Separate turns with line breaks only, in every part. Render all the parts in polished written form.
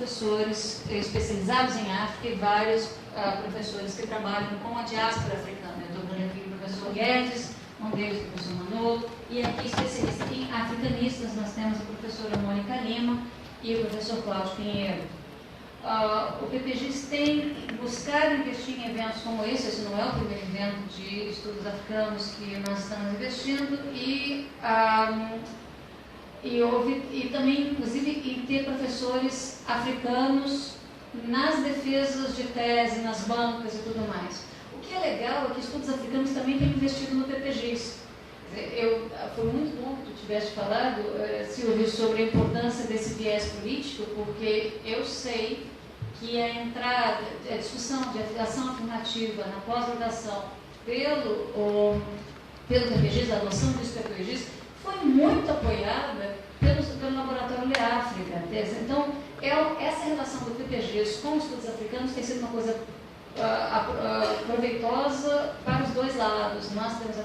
professores especializados em África e vários professores que trabalham com a diáspora africana. Eu estou vendo aqui o professor Guedes, um deles o professor Manolo, e aqui especialista em africanistas nós temos a professora Mônica Lima e o professor Cláudio Pinheiro. O PPGIS tem buscado investir em eventos como esse não é o primeiro evento de estudos africanos que nós estamos investindo, e também, inclusive, em ter professores africanos nas defesas de tese, nas bancas e tudo mais. O que é legal é que estudos africanos também têm investido no PPGIS. Foi muito bom que tu tivesse falado, Silvio, sobre a importância desse viés político, porque eu sei que a entrada, a discussão de ação afirmativa na pós-graduação pelo PPGIS, a adoção do PPGIS, foi muito apoiada pelo Laboratório Le África. Então, essa relação do PPGIS com os estudos africanos tem sido uma coisa proveitosa para os dois lados. Nós temos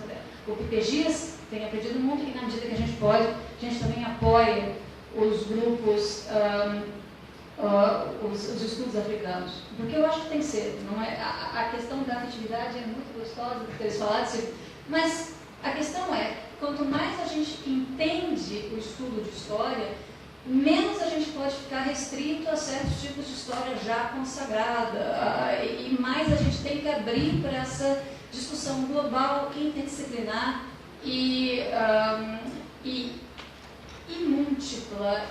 o PPGIS tem aprendido muito, e na medida que a gente pode, a gente também apoia os grupos, os estudos africanos. Porque eu acho que tem que ser, não é? A questão da afetividade é muito gostosa de ter falado, mas a questão é, quanto mais a gente entende o estudo de história, menos a gente pode ficar restrito a certos tipos de história já consagrada, e mais a gente tem que abrir para essa discussão global, interdisciplinar e múltipla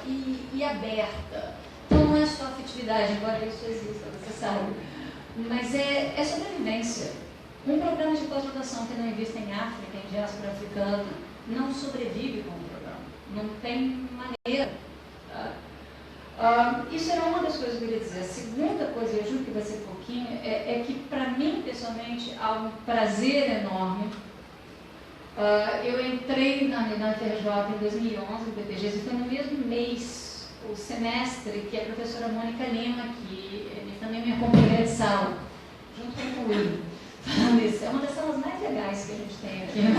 e aberta. Então não é só afetividade, embora isso exista, você sabe, mas é sobrevivência. Um programa de pós-graduação que não investe em África, em diáspora africana, não sobrevive com o programa. Não tem maneira. Isso era uma das coisas que eu queria dizer. A segunda coisa, eu juro que vai ser pouquinho, é que, para mim, pessoalmente, há um prazer enorme. Eu entrei na UFRJ em 2011, no PPGIS, e foi no mesmo mês, o semestre, que a professora Mônica Lima, que também me companheira de sala, junto com o Will. É uma das salas mais legais que a gente tem aqui na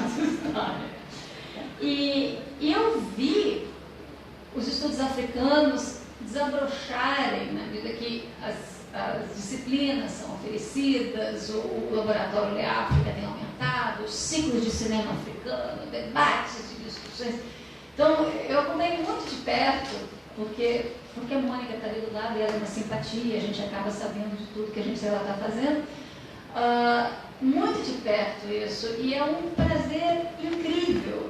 nossa história. E eu vi os estudos africanos desabrocharem na medida que as disciplinas são oferecidas, o Laboratório Le África tem aumentado, os ciclos de cinema africano, debates e discussões. Então, eu acompanhei muito de perto, porque a Mônica está ali do lado e ela é uma simpatia, a gente acaba sabendo de tudo que ela está fazendo. Muito de perto isso, e é um prazer incrível.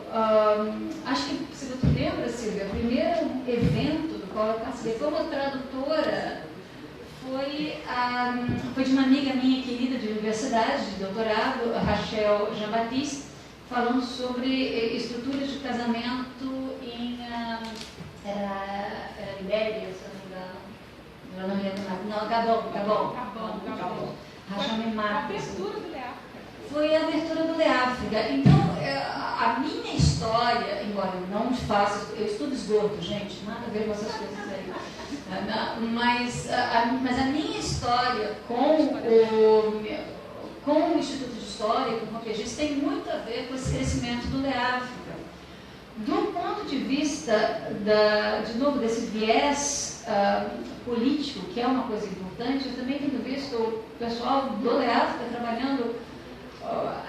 Acho que, se você lembra, Silvia, o primeiro evento do qual eu participei como tradutora foi de uma amiga minha querida de universidade, de doutorado, a Rachel Jean-Baptiste, falando sobre estruturas de casamento em Libéria, se eu não me engano. Não, Gabão. A abertura do Le África. Foi a abertura do Le África. Então, a minha história, embora eu não faça, eu estudo esgoto, gente, nada a ver com essas coisas aí. Mas a minha história com o Instituto de História, com o PPGIS, tem muito a ver com esse crescimento do Le África. Do ponto de vista, de novo, desse viés político, que é uma coisa importante, eu também tenho visto o pessoal do Le África trabalhando,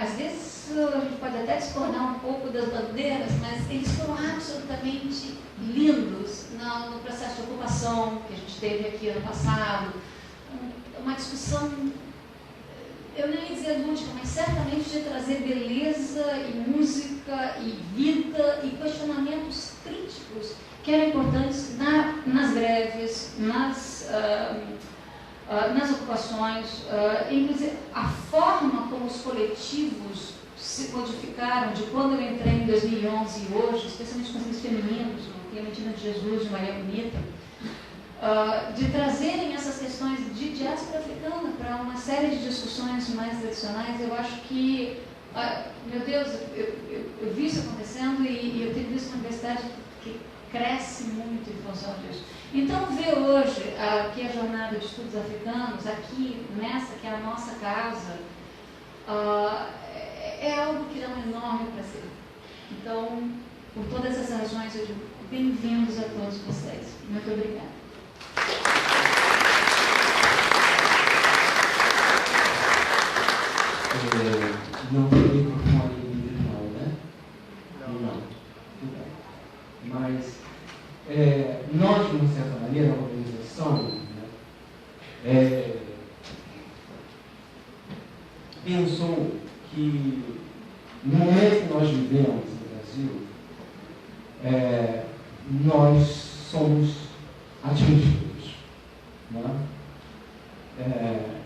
às vezes a gente pode até discordar um pouco das bandeiras, mas eles foram absolutamente lindos no processo de ocupação que a gente teve aqui ano passado. Uma discussão, eu nem ia dizer lúdica, mas certamente de trazer beleza e música e vida e questionamentos críticos que eram importantes nas greves, nas ocupações, inclusive a forma como os coletivos se modificaram de quando eu entrei em 2011 e hoje, especialmente com os femininos, o Clementina de Jesus, de Maria Bonita, de trazerem essas questões de diáspora africana para uma série de discussões mais tradicionais. Eu acho que, meu Deus, eu vi isso acontecendo e eu tenho visto uma universidade que cresce muito em função disso. Então, ver hoje aqui a jornada de estudos africanos, aqui nessa que é a nossa casa, é algo que dá um enorme prazer. Então, por todas essas razões, eu digo bem-vindos a todos vocês. Muito obrigada.
ali na organização, né, pensou que no momento que nós vivemos no Brasil, nós somos atingidos, né?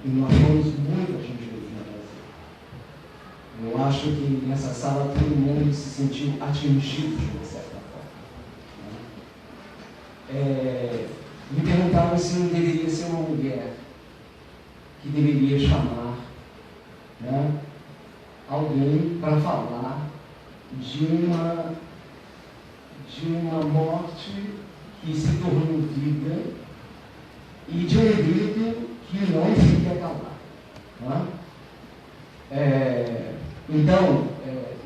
E nós somos muito atingidos no Brasil. Eu acho que nessa sala todo mundo se sentiu atingido de uma certa forma, né? Me perguntaram se não deveria ser uma mulher que deveria chamar, né, alguém para falar de uma morte que se tornou vida e de um grito que não se quer calar, né? Então,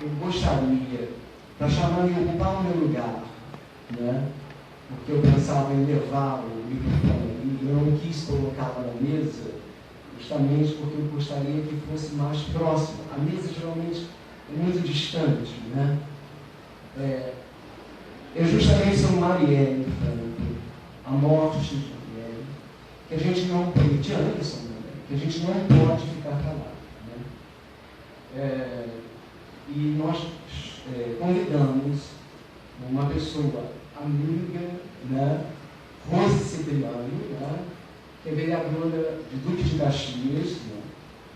eu gostaria, para chamar e ocupar o meu lugar, né, porque eu pensava em levar o microfone e eu não quis colocá-la na mesa, justamente porque eu gostaria que fosse mais próximo. A mesa geralmente é muito distante, né? Eu justamente sou Marielle Franco, a morte de Marielle, que a gente não pode, de Anderson também, que a gente não pode ficar calado, né? E nós convidamos uma pessoa amiga, né, Rose Cipriano, né, que é vereadora de Duque de Caxias, né,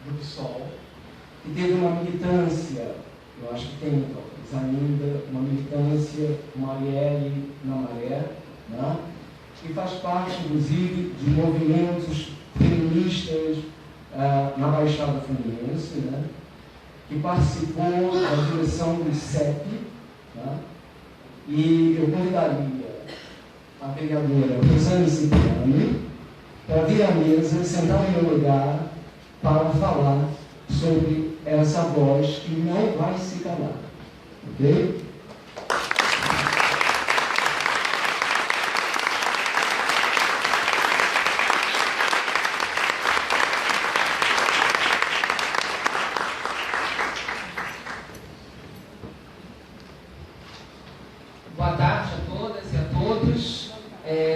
do PSOL, que teve uma militância, eu acho que tem talvez ainda, uma militância Marielle na Maré, né, que faz parte, inclusive, de movimentos feministas na Baixada Fluminense, né, que participou da direção do CEP, né, e eu convidaria a vereadora Rosane Cipriano para vir à mesa, sentar no meu lugar, para falar sobre essa voz que não vai se calar. Ok?
Boa tarde a todas e a todos.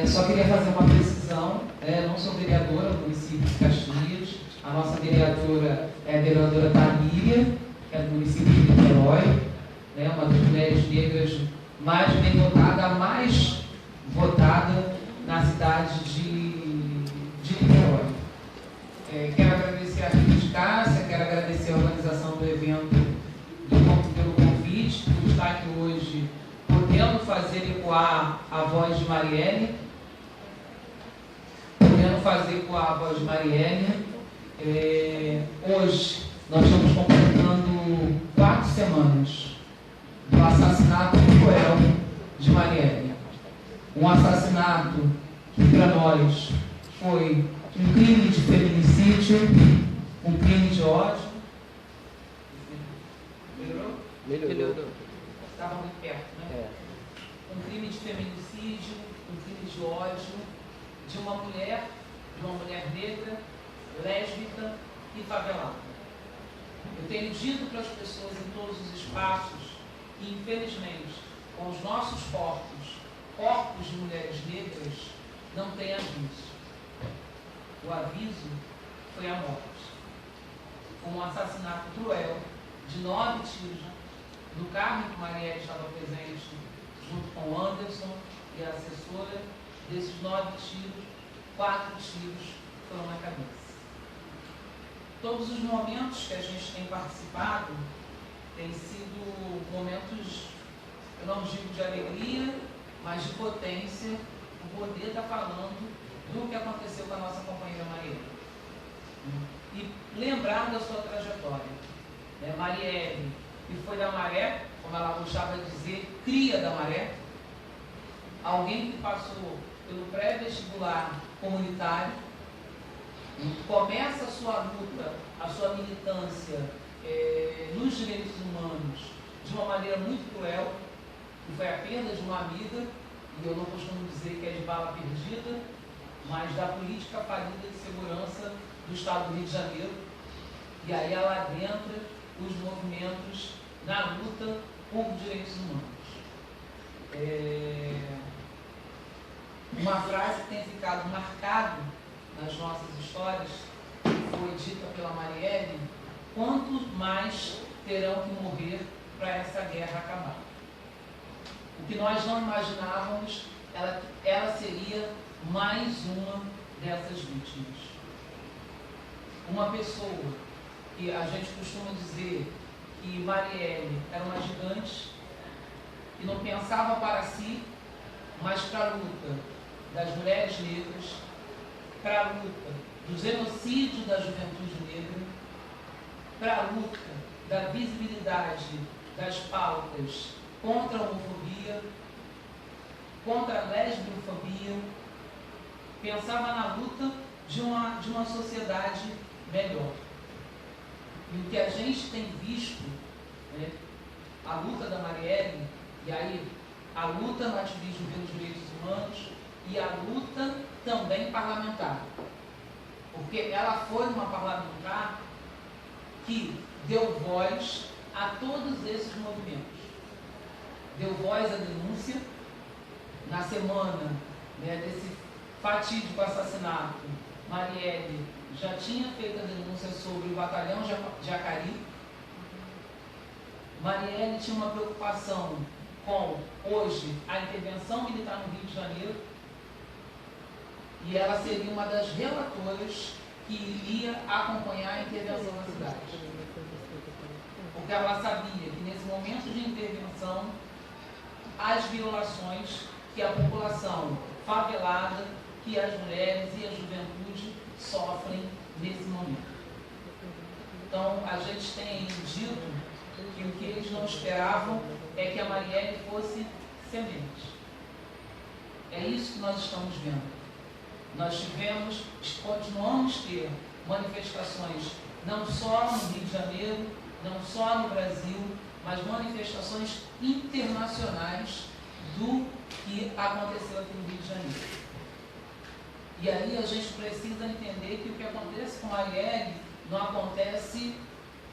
Só queria fazer uma precisão. Não sou vereadora do município de Caxias. A nossa vereadora é a vereadora Tamília, que é do município de Niterói, né, uma das mulheres negras mais bem votada, a mais votada na cidade de Niterói. Quero agradecer a Rita de Cássia, quero agradecer a organização do evento pelo convite, por estar aqui hoje, podendo fazer ecoar a voz de Marielle, hoje nós estamos completando 4 semanas do assassinato cruel de Marielle. Um assassinato que para nós foi um crime de feminicídio, um crime de ódio. Melhorou? Estava muito perto, né? Um crime de feminicídio, um crime de ódio de uma mulher negra, lésbica e favelada. Eu tenho dito para as pessoas em todos os espaços que, infelizmente, com os nossos corpos de mulheres negras, não tem aviso. O aviso foi a morte. Foi um assassinato cruel de 9 tiros no carro em que Marielle estava presente, junto com Anderson e a assessora. Desses 9 tiros, 4 tiros foram na cabeça. Todos os momentos que a gente tem participado têm sido momentos, eu não digo de alegria, mas de potência, o poder estar falando do que aconteceu com a nossa companheira Marielle. E lembrar da sua trajetória. Marielle, que foi da Maré, como ela gostava de dizer, cria da Maré, alguém que passou pelo pré-vestibular comunitário, começa a sua luta, a sua militância nos direitos humanos de uma maneira muito cruel, que foi a perda de uma amiga, e eu não costumo dizer que é de bala perdida, mas da política falida de segurança do Estado do Rio de Janeiro, e aí ela adentra os movimentos na luta por direitos humanos. uma frase que tem ficado marcado nas nossas histórias, foi dita pela Marielle: quantos mais terão que morrer para essa guerra acabar? O que nós não imaginávamos, ela seria mais uma dessas vítimas. Uma pessoa que a gente costuma dizer que Marielle era uma gigante, que não pensava para si, mas para a luta das mulheres negras, para a luta do genocídio da juventude negra, para a luta da visibilidade das pautas contra a homofobia, contra a lesbiofobia, pensava na luta de uma sociedade melhor. E o que a gente tem visto, né, a luta da Marielle, e aí a luta no ativismo pelos direitos humanos e a luta também parlamentar. Porque ela foi uma parlamentar que deu voz a todos esses movimentos. Deu voz à denúncia. Na semana, né, desse fatídico assassinato, Marielle já tinha feito a denúncia sobre o batalhão Jacari. Marielle tinha uma preocupação com, hoje, a intervenção militar no Rio de Janeiro, e ela seria uma das relatoras que iria acompanhar a intervenção na cidade. Porque ela sabia que nesse momento de intervenção, as violações que a população favelada, que as mulheres e a juventude sofrem nesse momento. Então, a gente tem dito que o que eles não esperavam é que a Marielle fosse semente. É isso que nós estamos vendo. Nós continuamos a ter manifestações não só no Rio de Janeiro, não só no Brasil, mas manifestações internacionais do que aconteceu aqui no Rio de Janeiro. E aí a gente precisa entender que o que acontece com a Marielle não acontece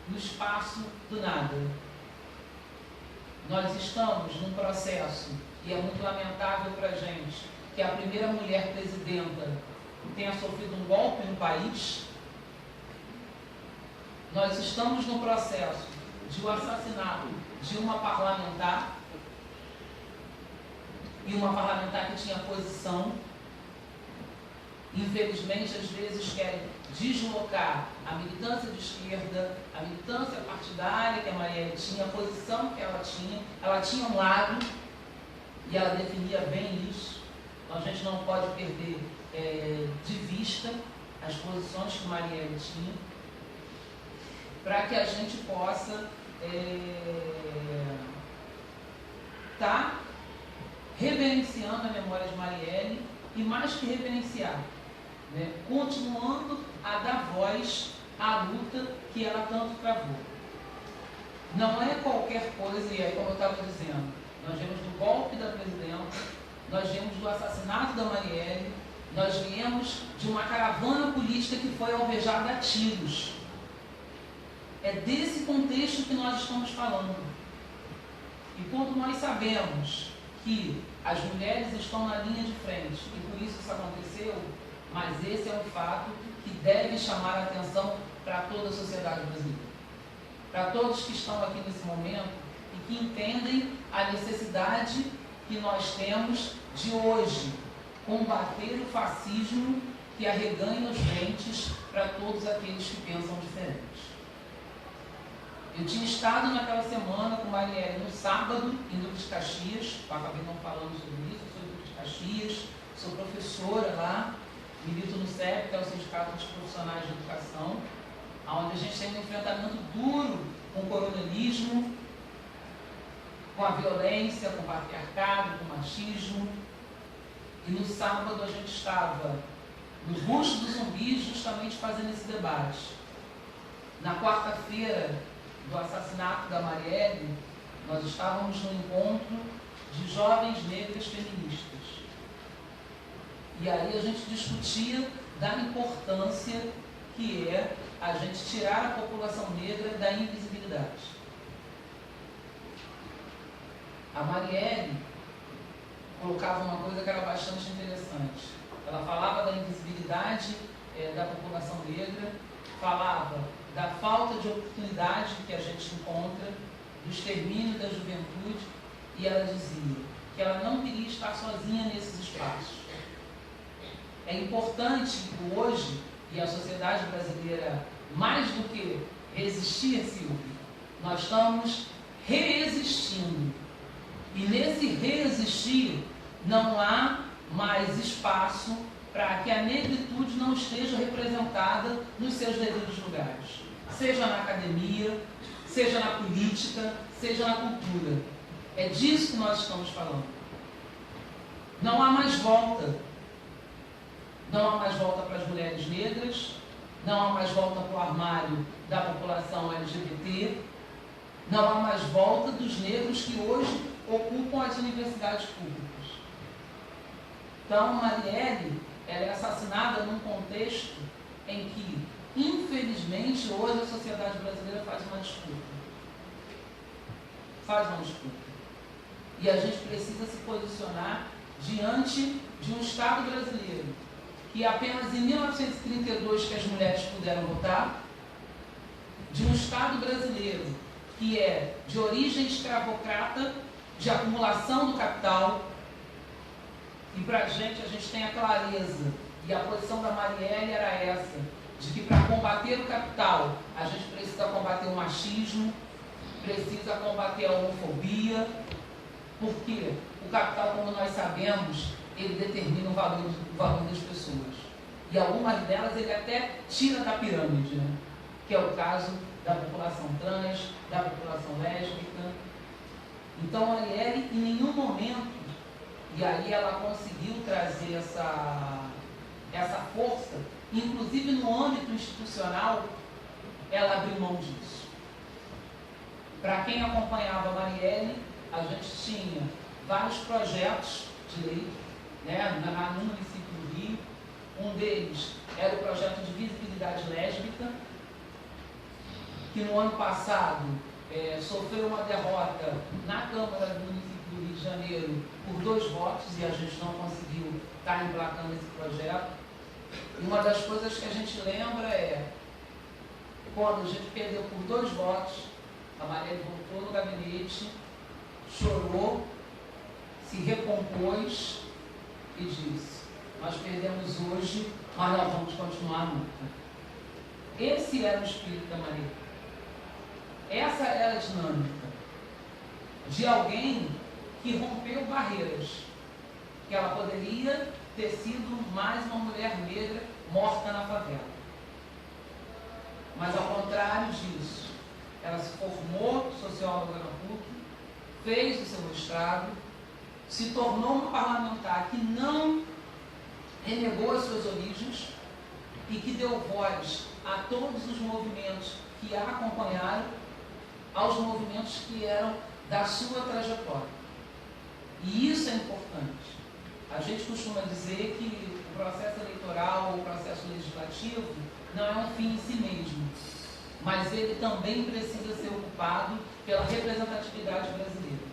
no espaço do nada. Nós estamos num processo, e é muito lamentável para a gente, que a primeira mulher presidenta tenha sofrido um golpe no país. Nós estamos no processo de um assassinato de uma parlamentar, e uma parlamentar que tinha posição. Infelizmente, às vezes querem deslocar a militância de esquerda, a militância partidária que a Marielle tinha, a posição que ela tinha um lado, e ela definia bem isso. Então a gente não pode perder de vista as posições que Marielle tinha, para que a gente possa estar reverenciando a memória de Marielle, e mais que reverenciar, né, continuando a dar voz à luta que ela tanto travou. Não é qualquer coisa, e aí, como eu estava dizendo, nós viemos do golpe da presidenta, nós viemos do assassinato da Marielle, nós viemos de uma caravana política que foi alvejada a tiros. É desse contexto que nós estamos falando. E quando nós sabemos que as mulheres estão na linha de frente, e por isso aconteceu, mas esse é um fato que deve chamar a atenção para toda a sociedade brasileira. Para todos que estão aqui nesse momento e que entendem a necessidade que nós temos de hoje combater o fascismo que arreganha os dentes para todos aqueles que pensam diferente. Eu tinha estado naquela semana com Marielle no sábado, em Duque de Caxias, eu acabei não falando sobre isso, eu sou Duque de Caxias, sou professora lá, milito no CEP, que é o Sindicato dos Profissionais de Educação, onde a gente tem um enfrentamento duro com o coronelismo, com a violência, com o patriarcado, com o machismo. E no sábado a gente estava no Busto do Zumbi justamente fazendo esse debate. Na quarta-feira do assassinato da Marielle, nós estávamos no encontro de jovens negras feministas. E aí a gente discutia da importância que é a gente tirar a população negra da invisibilidade. A Marielle, colocava uma coisa que era bastante interessante. Ela falava da invisibilidade da população negra, falava da falta de oportunidade que a gente encontra, do extermínio da juventude, e ela dizia que ela não queria estar sozinha nesses espaços. É importante que hoje, e a sociedade brasileira, mais do que resistir, Silvia, nós estamos reexistindo. E nesse reexistir, não há mais espaço para que a negritude não esteja representada nos seus devidos lugares. Seja na academia, seja na política, seja na cultura. É disso que nós estamos falando. Não há mais volta. Não há mais volta para as mulheres negras, não há mais volta para o armário da população LGBT, não há mais volta dos negros que hoje ocupam as universidades públicas. Então, Marielle, ela é assassinada num contexto em que, infelizmente, hoje a sociedade brasileira faz uma disputa. Faz uma disputa. E a gente precisa se posicionar diante de um Estado brasileiro que apenas em 1932 que as mulheres puderam votar, de um Estado brasileiro que é de origem escravocrata, de acumulação do capital. E para a gente tem a clareza, e a posição da Marielle era essa, de que para combater o capital, a gente precisa combater o machismo, precisa combater a homofobia, porque o capital, como nós sabemos, ele determina o valor das pessoas. E algumas delas ele até tira da pirâmide, né? Que é o caso da população trans, da população lésbica. Então, a Marielle, em nenhum momento, e aí ela conseguiu trazer essa força, inclusive no âmbito institucional, ela abriu mão disso. Para quem acompanhava a Marielle, a gente tinha vários projetos de lei, né, no município do Rio. Um deles era o projeto de visibilidade lésbica, que no ano passado sofreu uma derrota na Câmara do município do Rio de Janeiro por 2 votos, e a gente não conseguiu estar emplacando esse projeto. E uma das coisas que a gente lembra é, quando a gente perdeu por 2 votos, a Marielle voltou no gabinete, chorou, se recompôs e disse: nós perdemos hoje, mas nós vamos continuar nunca. Esse era o espírito da Marielle. Essa era a dinâmica de alguém que rompeu barreiras, que ela poderia ter sido mais uma mulher negra morta na favela. Mas ao contrário disso, ela se formou socióloga na PUC, fez o seu mestrado, se tornou uma parlamentar que não renegou as suas origens e que deu voz a todos os movimentos que a acompanharam, aos movimentos que eram da sua trajetória. E isso é importante. A gente costuma dizer que o processo eleitoral, o processo legislativo, não é um fim em si mesmo, mas ele também precisa ser ocupado pela representatividade brasileira.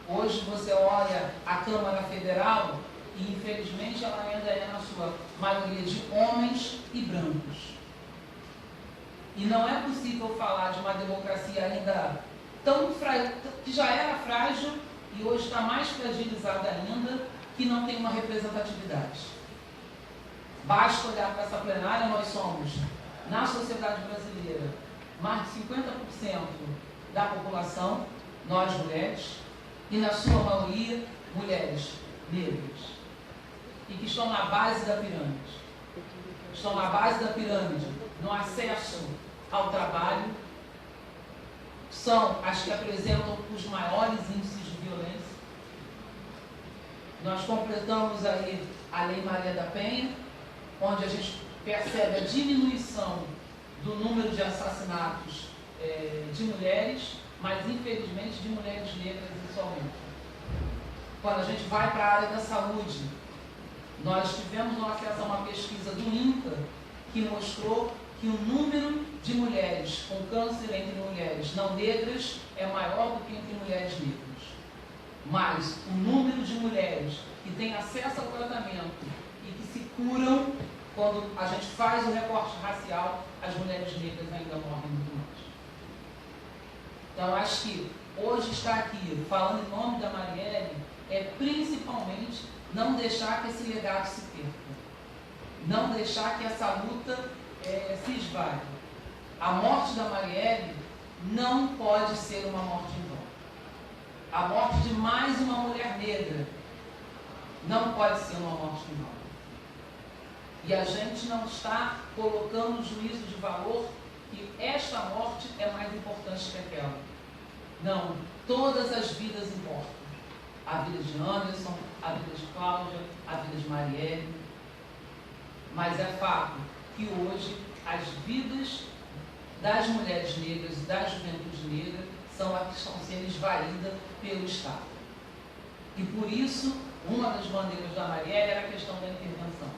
Hoje você olha a Câmara Federal e, infelizmente, ela ainda é, na sua maioria, de homens e brancos. E não é possível falar de uma democracia ainda que já era frágil e hoje está mais fragilizada ainda, que não tem uma representatividade. Basta olhar para essa plenária, nós somos, na sociedade brasileira, mais de 50% da população, nós mulheres, e na sua maioria, mulheres negras, e que estão na base da pirâmide. Estão na base da pirâmide, no acesso ao trabalho, são as que apresentam os maiores índices de violência. Nós completamos aí a Lei Maria da Penha, onde a gente percebe a diminuição do número de assassinatos de mulheres, mas infelizmente de mulheres negras somente. Quando a gente vai para a área da saúde, nós tivemos um acesso a uma pesquisa do INCA que mostrou que o número de mulheres com câncer entre mulheres não negras é maior do que entre mulheres negras. mas o número de mulheres que têm acesso ao tratamento e que se curam, quando a gente faz o recorte racial, as mulheres negras ainda morrem muito mais. Então, acho que hoje estar aqui falando em nome da Marielle é principalmente não deixar que esse legado se perca. Não deixar que essa luta se esvaie. A morte da Marielle não pode ser uma morte em vão. A morte de mais uma mulher negra não pode ser uma morte em vão. E a gente não está colocando juízo de valor que esta morte é mais importante que aquela. Não, todas as vidas importam. A vida de Anderson, a vida de Cláudia, a vida de Marielle. Mas é fato que hoje as vidas das mulheres negras e da juventude negra são as que estão sendo esvaídas pelo Estado. E por isso, uma das bandeiras da Marielle era a questão da intervenção.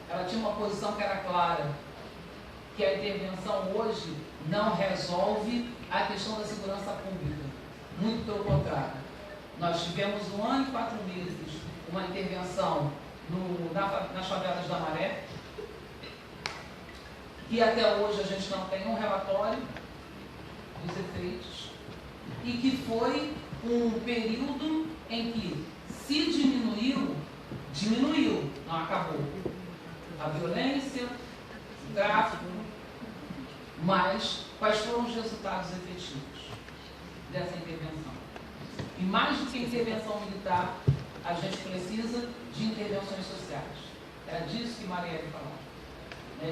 Ela tinha uma posição que era clara, que a intervenção hoje não resolve a questão da segurança pública. Muito pelo contrário. Nós tivemos 1 ano e 4 meses uma intervenção nas favelas da Maré, que até hoje a gente não tem um relatório dos efeitos, e que foi um período em que se diminuiu, não acabou. A violência, o tráfico, mas quais foram os resultados efetivos dessa intervenção? E mais do que intervenção militar, a gente precisa de intervenções sociais. Era disso que Marielle falava.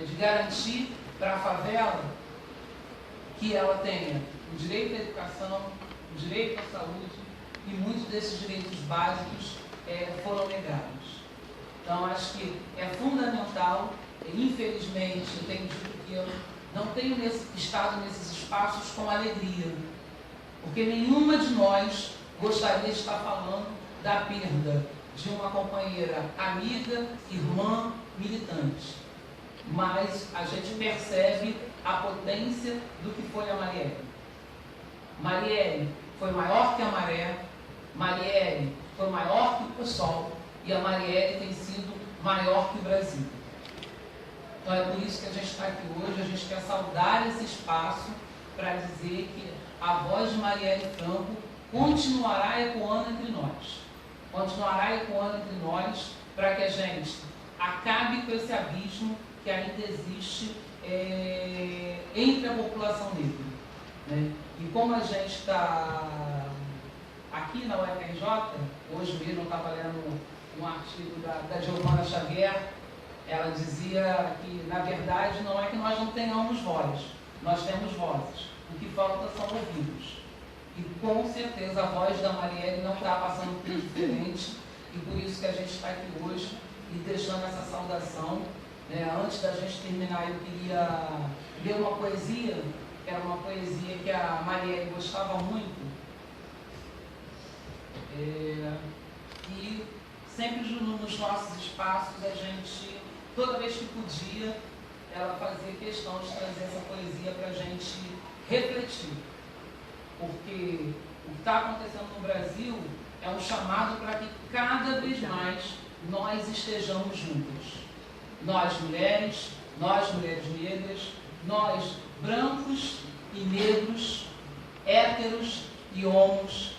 De garantir para a favela que ela tenha o direito à educação, o direito à saúde, e muitos desses direitos básicos foram negados. Então, acho que é fundamental, infelizmente, eu tenho dito que eu não tenho estado nesses espaços com alegria, porque nenhuma de nós gostaria de estar falando da perda de uma companheira amiga, irmã, militante. Mas a gente percebe a potência do que foi a Marielle. Marielle foi maior que a maré, Marielle foi maior que o PSOL, e a Marielle tem sido maior que o Brasil. Então é por isso que a gente está aqui hoje, a gente quer saudar esse espaço para dizer que a voz de Marielle Franco continuará ecoando entre nós. Continuará ecoando entre nós para que a gente acabe com esse abismo que ainda existe entre a população negra. Né? E como a gente está aqui na UFRJ, hoje mesmo eu estava lendo um artigo da Giovana Xavier, ela dizia que, na verdade, não é que nós não tenhamos voz, nós temos vozes, o que falta são ouvidos. E com certeza a voz da Marielle não está passando por diferente, e por isso que a gente está aqui hoje e deixando essa saudação. Antes da gente terminar, eu queria ler uma poesia, que era uma poesia que a Marielle gostava muito, e sempre nos nossos espaços a gente, toda vez que podia, ela fazia questão de trazer essa poesia para a gente refletir. Porque o que está acontecendo no Brasil é um chamado para que cada vez mais nós estejamos juntos. Nós mulheres negras, nós brancos e negros, héteros e homos,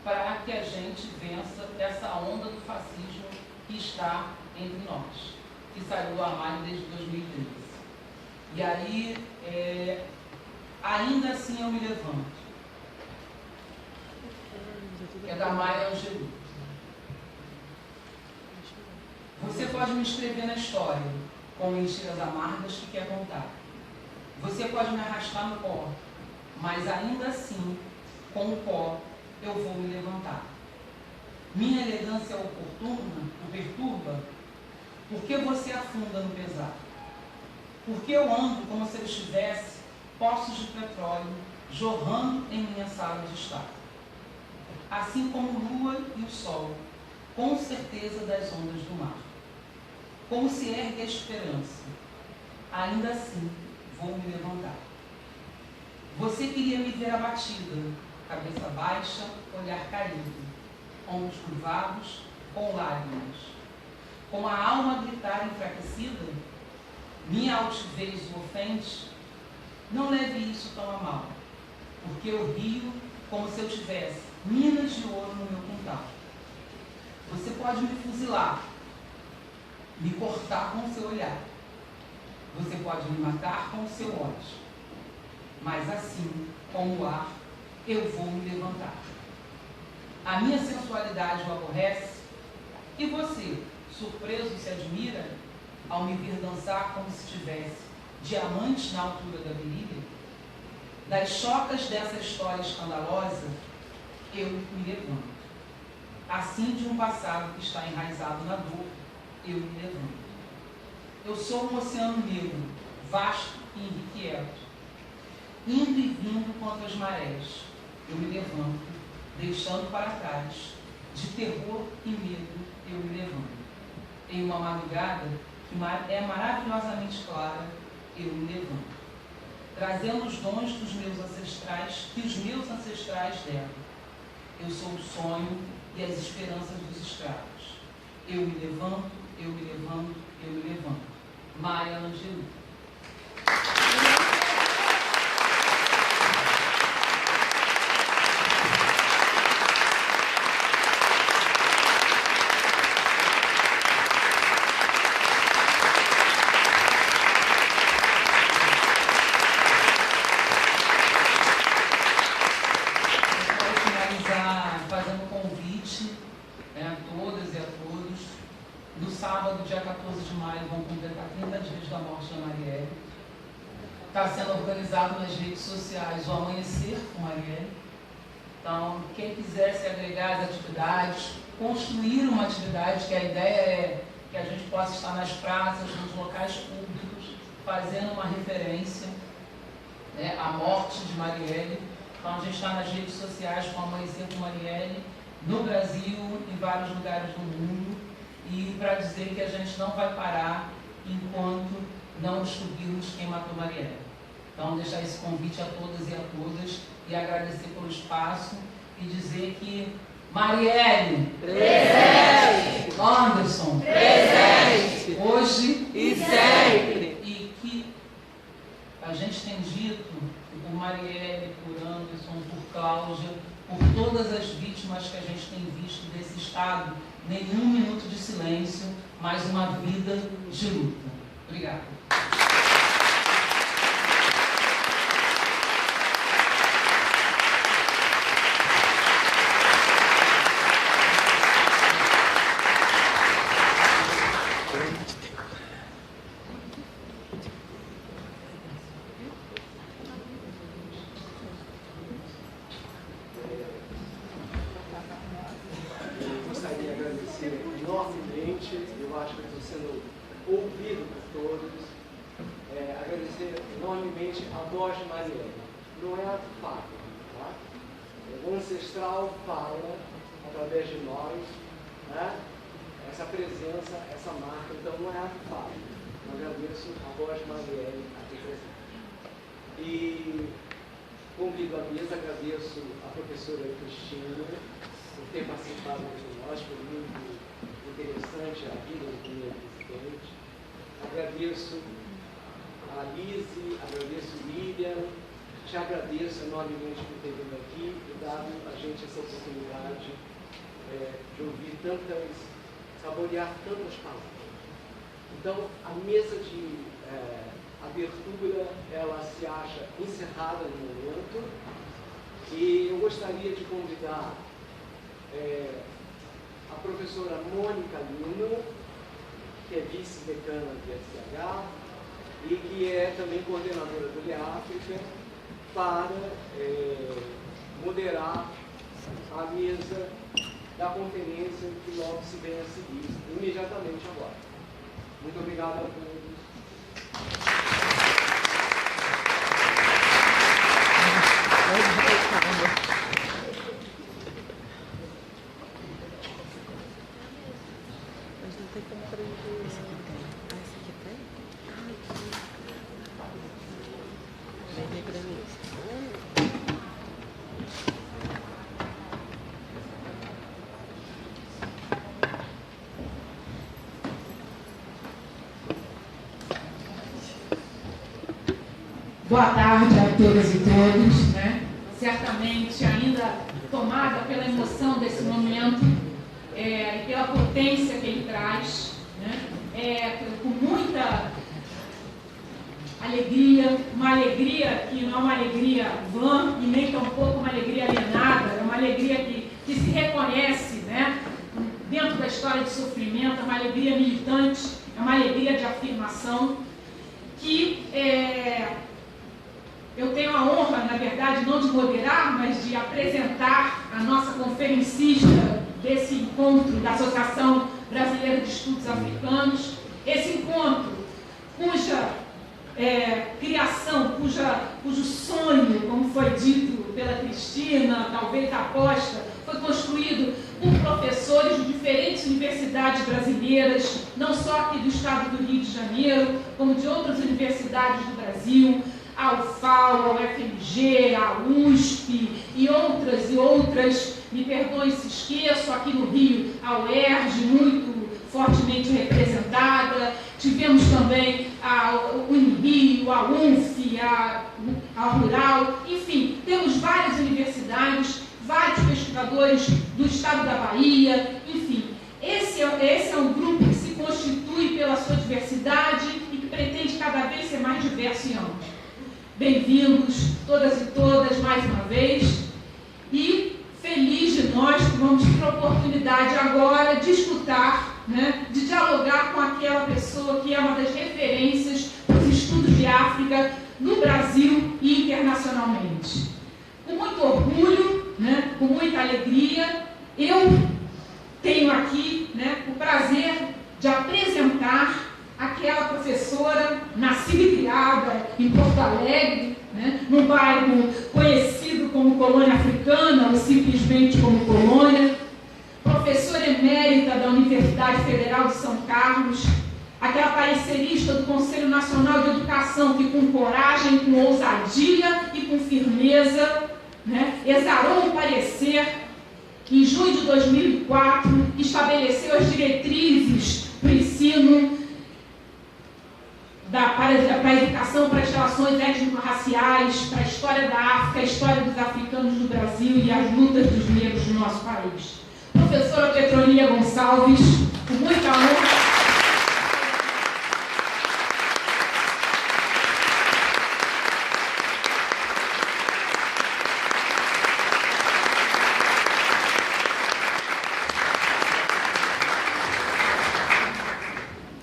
para que a gente vença essa onda do fascismo que está entre nós, que saiu do armário desde 2013. E aí, ainda assim eu me levanto. É da Maya Angelou. Você pode me escrever na história com mentiras amargas que quer contar. Você pode me arrastar no pó, mas ainda assim, com o pó, eu vou me levantar. Minha elegância oportuna o perturba? Por que você afunda no pesar? Porque eu ando como se eu estivesse poços de petróleo jorrando em minha sala de estar. Assim como lua e o sol, com certeza das ondas do mar. Como se ergue a esperança, ainda assim vou me levantar. Você queria me ver abatida, cabeça baixa, olhar caído, ombros curvados, com lágrimas. Com a alma gritar enfraquecida, minha altivez o ofende, não leve isso tão a mal, porque eu rio como se eu tivesse minas de ouro no meu quintal. Você pode me fuzilar, me cortar com o seu olhar. Você pode me matar com o seu ódio. Mas assim, como o ar, eu vou me levantar. A minha sensualidade o aborrece, e você, surpreso, se admira ao me ver dançar como se tivesse diamantes na altura da virilha. Das chocas dessa história escandalosa, eu me levanto. Assim, de um passado que está enraizado na dor, eu me levanto. Eu sou um oceano negro, vasto e inquieto, indo e vindo contra as marés. Eu me levanto, deixando para trás, de terror e medo, eu me levanto. Em uma madrugada que é maravilhosamente clara, eu me levanto, trazendo os dons dos meus ancestrais, que os meus ancestrais deram. Eu sou o sonho e as esperanças dos escravos. Eu me levanto, eu me levanto, eu me levanto. Maya Angelou. Está sendo organizado nas redes sociais o Amanhecer com Marielle. Então, quem quiser se agregar às atividades, construir uma atividade, que a ideia é que a gente possa estar nas praças, nos locais públicos, fazendo uma referência, né, à morte de Marielle. Então, a gente está nas redes sociais com o Amanhecer com Marielle, no Brasil, em vários lugares do mundo, e para dizer que a gente não vai parar enquanto não descobrirmos quem matou Marielle. Então, deixar esse convite a todas e a todas e agradecer pelo espaço e dizer que Marielle, presente! Anderson, presente! Hoje e sempre! E que a gente tem dito que por Marielle, por Anderson, por Cláudia, por todas as vítimas que a gente tem visto desse Estado, nenhum minuto de silêncio, mas uma vida de luta. Obrigada.
Gostaria de agradecer enormemente, eu acho que estou sendo ouvido por todos, agradecer enormemente a voz de Marielle. Não é ato falho, tá? O ancestral fala através de nós, né? Essa presença, essa marca, então não é ato falho. Eu agradeço a voz de Marielle aqui presente. E convido a mesa, agradeço a professora Cristina por ter participado de nós, foi muito interessante a vida do primeiro presidente. Agradeço a Lise, agradeço a Lilian, te agradeço enormemente por ter vindo aqui e dado a gente essa oportunidade de ouvir saborear tantas palavras. Então, a mesa de abertura, ela se acha encerrada no momento e eu gostaria de convidar a professora Mônica Lino, que é vice-decana do FCH e que é também coordenadora do LEAfrica, para moderar a mesa da conferência que logo se vem a seguir, imediatamente agora. Muito obrigado a todos.
Boa tarde a todas e todos, né? Certamente ainda tomada pela emoção desse momento e pela potência que ele traz, né? Com muita alegria, uma alegria que não é uma alegria vã e nem tampouco uma alegria alienada, é uma alegria que se reconhece, né? Dentro da história de sofrimento, é uma alegria militante, é uma alegria de afirmação que eu tenho a honra, na verdade, não de moderar, mas de apresentar a nossa conferencista desse encontro da Associação Brasileira de Estudos Africanos. Esse encontro, cuja criação, cujo sonho, como foi dito pela Cristina, talvez aposta, foi construído por professores de diferentes universidades brasileiras, não só aqui do estado do Rio de Janeiro, como de outras universidades do Brasil, a UFAL, a UFMG, a USP e outras, me perdoem se esqueço, aqui no Rio, a UERJ, muito fortemente representada. Tivemos também a Unirio, a UNF, a Rural, enfim, temos várias universidades, vários pesquisadores do estado da Bahia, enfim. Esse é um grupo que se constitui pela sua diversidade e que pretende cada vez ser mais diverso e amplo. Bem-vindos, todas e todas, mais uma vez, e feliz de nós que vamos ter a oportunidade agora de escutar, né, de dialogar com aquela pessoa que é uma das referências para os estudos de África no Brasil e internacionalmente. Com muito orgulho, né, com muita alegria, eu tenho aqui, né, o prazer de apresentar aquela professora nascida e criada em Porto Alegre, né, num bairro conhecido como Colônia Africana, ou simplesmente como Colônia, professora emérita da Universidade Federal de São Carlos, aquela parecerista do Conselho Nacional de Educação que com coragem, com ousadia e com firmeza, né, exarou um parecer que em junho de 2004 estabeleceu as diretrizes para o ensino para a educação, para as relações étnico-raciais, para a história da África, a história dos africanos do Brasil e as lutas dos negros do nosso país. Professora Petronília Gonçalves, com muita honra.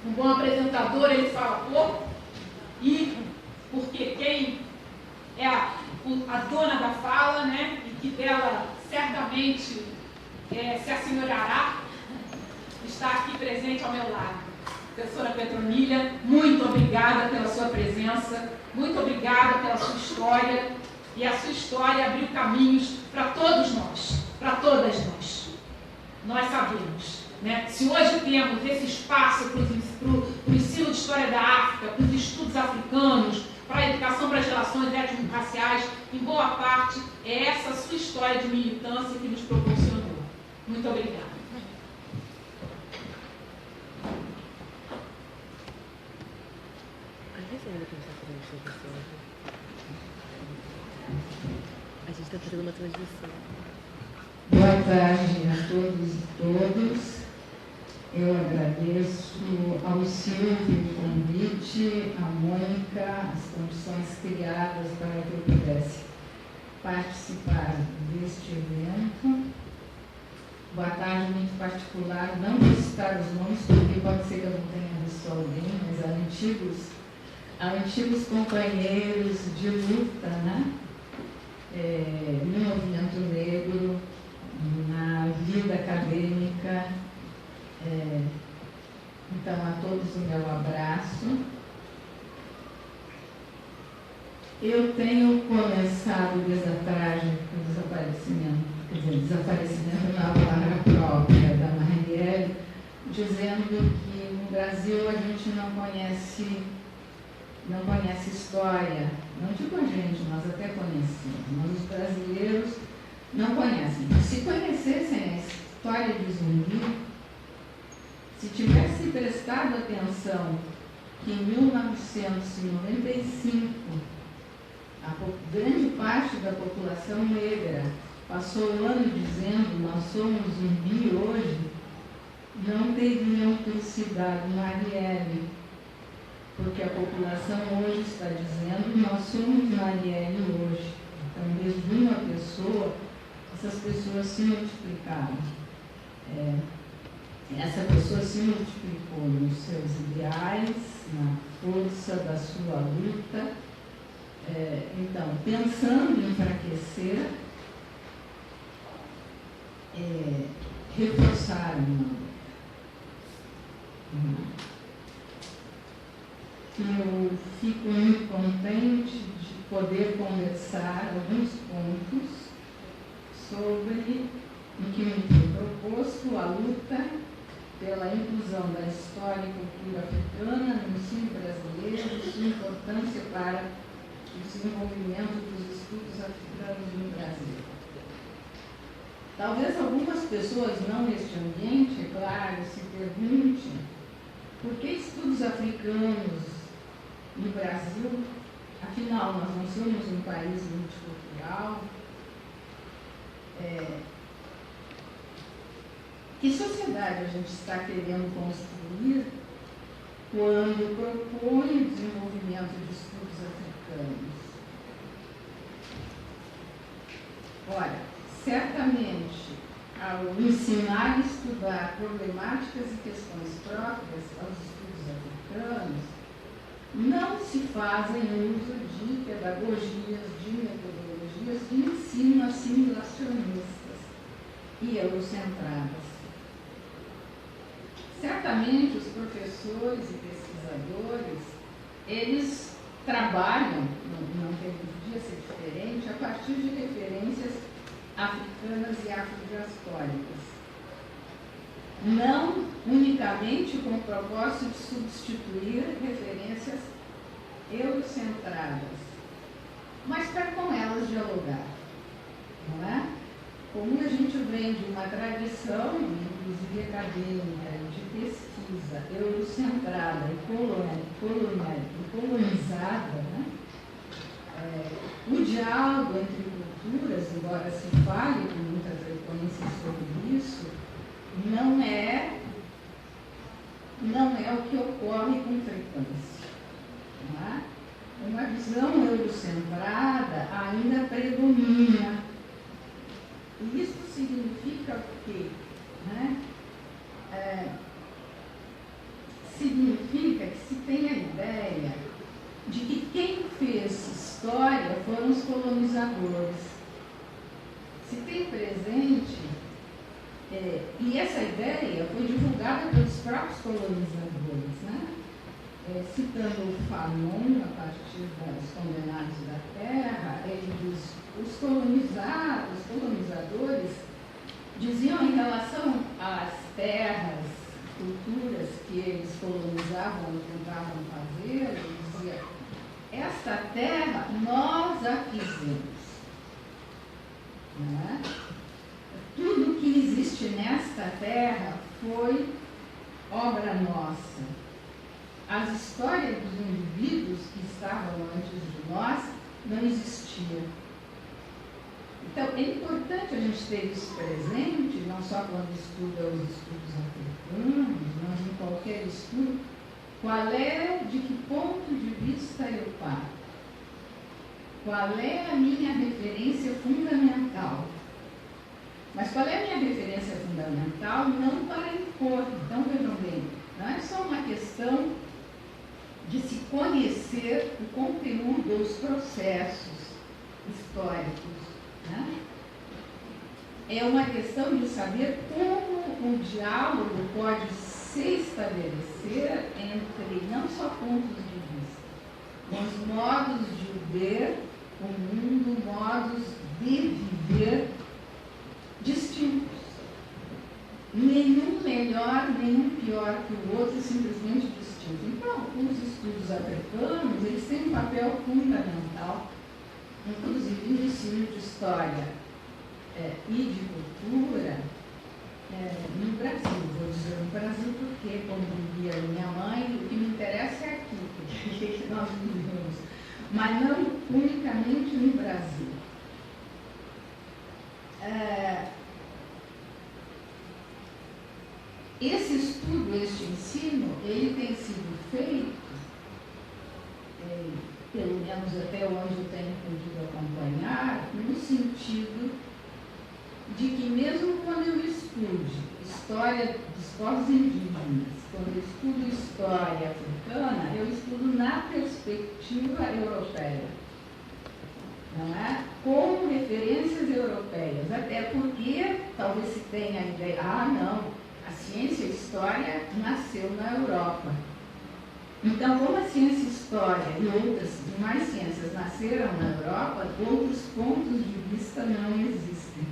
Um bom apresentador, ele fala pouco, e porque quem é a dona da fala, né, e que dela certamente se assenhorará, está aqui presente ao meu lado. Professora Petronília, muito obrigada pela sua presença, muito obrigada pela sua história, e a sua história abriu caminhos para todos nós, para todas nós. Nós sabemos, né? Se hoje temos esse espaço para o ensino de história da África, para os estudos africanos, para a educação para as relações étnico-raciais, em boa parte é essa sua história de militância que nos proporcionou. Muito obrigada.
A gente está fazendo uma transmissão.
Boa tarde a todos e todas. Eu agradeço ao Silvio o convite, à Mônica, as condições criadas para que eu pudesse participar deste evento. Boa tarde muito particular, não vou citar os nomes, porque pode ser que eu não tenha visto alguém, mas há antigos companheiros de luta, né? No movimento negro, na vida acadêmica. Então, a todos o meu abraço. Eu tenho começado desde a trágica desaparecimento, quer dizer, desaparecimento na palavra própria da Marielle, dizendo que no Brasil a gente não conhece história. Não digo a gente, nós até conhecemos, mas os brasileiros não conhecem. Se conhecessem a história de Zumbi, se tivesse prestado atenção que em 1995 grande parte da população negra passou o ano dizendo nós somos zumbi hoje, não teriam ter se dado Marielle, porque a população hoje está dizendo nós somos Marielle hoje. Então, desde uma pessoa, essas pessoas se multiplicaram. Essa pessoa se multiplicou nos seus ideais, na força da sua luta. Então, pensando em enfraquecer, reforçaram a luta. Eu fico muito contente de poder conversar alguns pontos sobre o que me foi proposto, a luta pela inclusão da história e cultura africana no ensino brasileiro e sua importância para o desenvolvimento dos estudos africanos no Brasil. Talvez algumas pessoas não neste ambiente, é claro, se perguntem por que estudos africanos no Brasil, afinal nós não somos um país multicultural. Que sociedade a gente está querendo construir quando propõe o desenvolvimento de estudos africanos? Olha, certamente, ao ensinar e estudar problemáticas e questões próprias aos estudos africanos, não se fazem uso de pedagogias, de metodologias de ensino assimilacionistas e eurocentradas. Certamente os professores e pesquisadores, eles trabalham, não podia ser diferente, a partir de referências africanas e afrodiaspóricas. Não unicamente com o propósito de substituir referências eurocentradas, mas para com elas dialogar, não é? Como a gente vem de uma tradição, inclusive acadêmica, de pesquisa eurocentrada e colonizada, né? O diálogo entre culturas, embora se fale com muita frequência sobre isso, não é o que ocorre com frequência. Não é? Uma visão eurocentrada ainda predomina. E isso significa o quê? Né? Significa que se tem a ideia de que quem fez história foram os colonizadores. Se tem presente, e essa ideia foi divulgada pelos próprios colonizadores, né? Citando o Fanon, a partir dos Condenados da Terra, ele diz: os colonizadores diziam em relação às terras, culturas que eles colonizavam e tentavam fazer, ele dizia: esta terra nós a fizemos. Não é? Tudo que existe nesta terra foi obra nossa. As histórias dos indivíduos que estavam antes de nós não existiam. Então, é importante a gente ter isso presente, não só quando estuda os estudos africanos, mas em qualquer estudo, de que ponto de vista eu paro? Qual é a minha referência fundamental? Mas qual é a minha referência fundamental? Não para impor. Então, vejam bem, não é só uma questão de se conhecer o conteúdo, os processos históricos, né? É uma questão de saber como o diálogo pode se estabelecer entre não só pontos de vista, mas modos de ver o mundo, modos de viver distintos. Nenhum melhor, nenhum pior que o outro, simplesmente distinto. Então, os estudos africanos, eles têm um papel fundamental, inclusive no ensino de história e de cultura no Brasil. Vou dizer no Brasil porque, como diria minha mãe, o que me interessa é aqui, o que nós vivemos. mas não unicamente no Brasil. Esse estudo, este ensino, ele tem sido feito, pelo menos até onde eu tenho podido acompanhar, no sentido de que mesmo quando eu estudo história dos povos indígenas, quando eu estudo história africana, eu estudo na perspectiva europeia, não é? Com referências europeias, até porque talvez se tenha a ideia, não, a ciência e a história nasceu na Europa. Então, como a ciência e a história e outras demais ciências nasceram na Europa, outros pontos de vista não existem.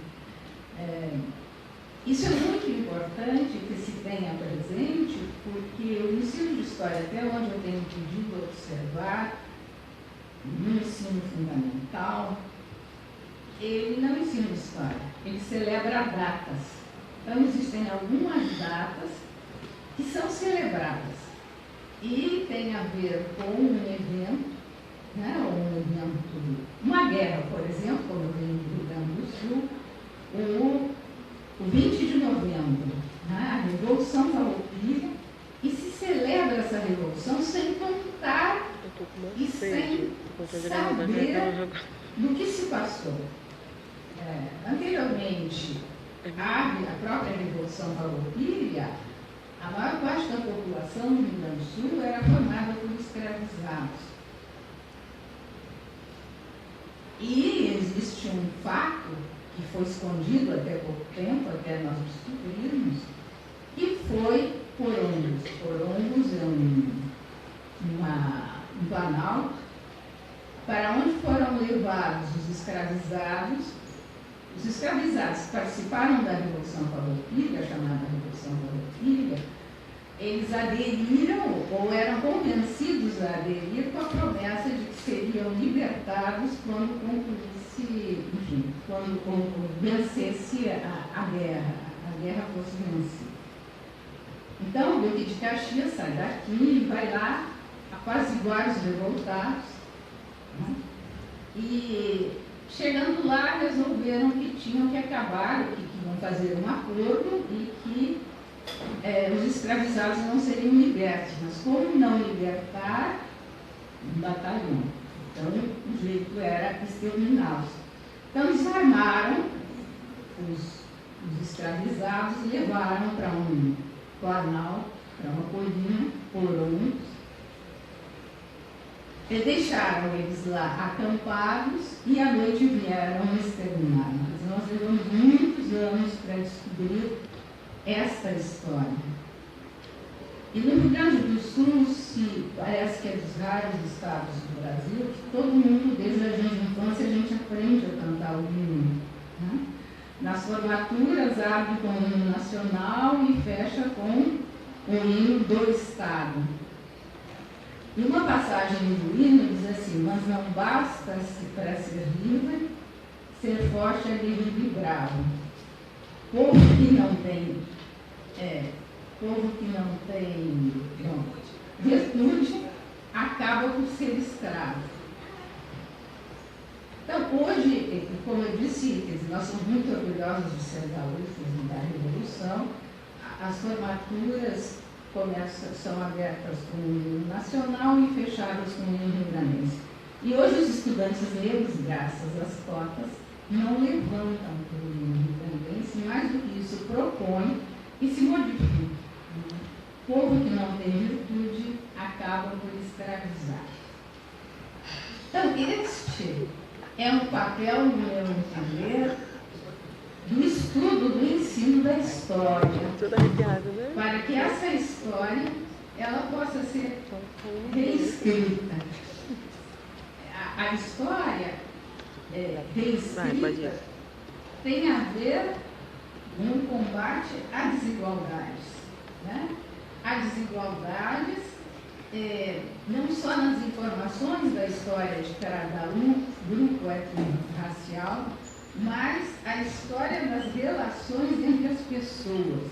Isso é muito importante que se tenha presente, porque o ensino de história, até onde eu tenho podido observar, no ensino fundamental, ele não ensina história, ele celebra datas. Então, existem algumas datas que são celebradas e tem a ver com um evento, né, uma guerra, por exemplo, como eu venho do Rio Grande do Sul, o 20 de novembro, né, a Revolução Farroupilha, e se celebra essa revolução sem contar e sem saber do que se passou. Anteriormente, a própria Revolução Farroupilha, a maior parte da população do Rio Grande do Sul era formada por escravizados. E existe um fato que foi escondido até pouco tempo, até nós descobrirmos, que foi Porongos. Porongos é um planalto para onde foram levados os escravizados. Os escravizados que participaram da Revolução Farroupilha, chamada Revolução Farroupilha, eles aderiram ou eram convencidos a aderir com a promessa de que seriam libertados quando concluísse, enfim, quando vencesse a guerra fosse vencida. Então, o Duque de Caxias sai daqui e vai lá apaziguar os revoltados, né? E chegando lá, resolveram que tinham que acabar, que iam fazer um acordo e que os escravizados não seriam libertos. Mas como não libertar, um batalhão. Então, o jeito era exterminá-los. Então, desarmaram os escravizados e levaram para um planalto, para uma colina, Porongos. E deixaram eles lá acampados e à noite vieram exterminar. Mas nós levamos muitos anos para descobrir esta história. E no Rio Grande do Sul, parece que é dos raros estados do Brasil, que todo mundo, desde a infância, a gente aprende a cantar o hino, né? Nas formaturas, abre com o hino nacional e fecha com o hino do estado. E uma passagem do hino diz assim: mas não basta para ser livre, ser forte, aguerrido e bravo. Povo que não tem virtude acaba por ser escravo. Então, hoje, como eu disse, nós somos muito orgulhosos de ser gaúchos e da Revolução. As formaturas são abertas com o hino nacional e fechadas com o hino rio-grandense. E hoje os estudantes negros, graças às cotas, não levantam o hino rio-grandense, mais do que isso, propõem e se modificam. O povo que não tem virtude acaba por escravizar. Então, este é um papel, no meu entender, do estudo, do ensino da história, para que essa história ela possa ser reescrita. A história reescrita tem a ver com o combate a desigualdades, né? Há desigualdades não só nas informações da história de cada grupo étnico-racial, mas a história das relações entre as pessoas.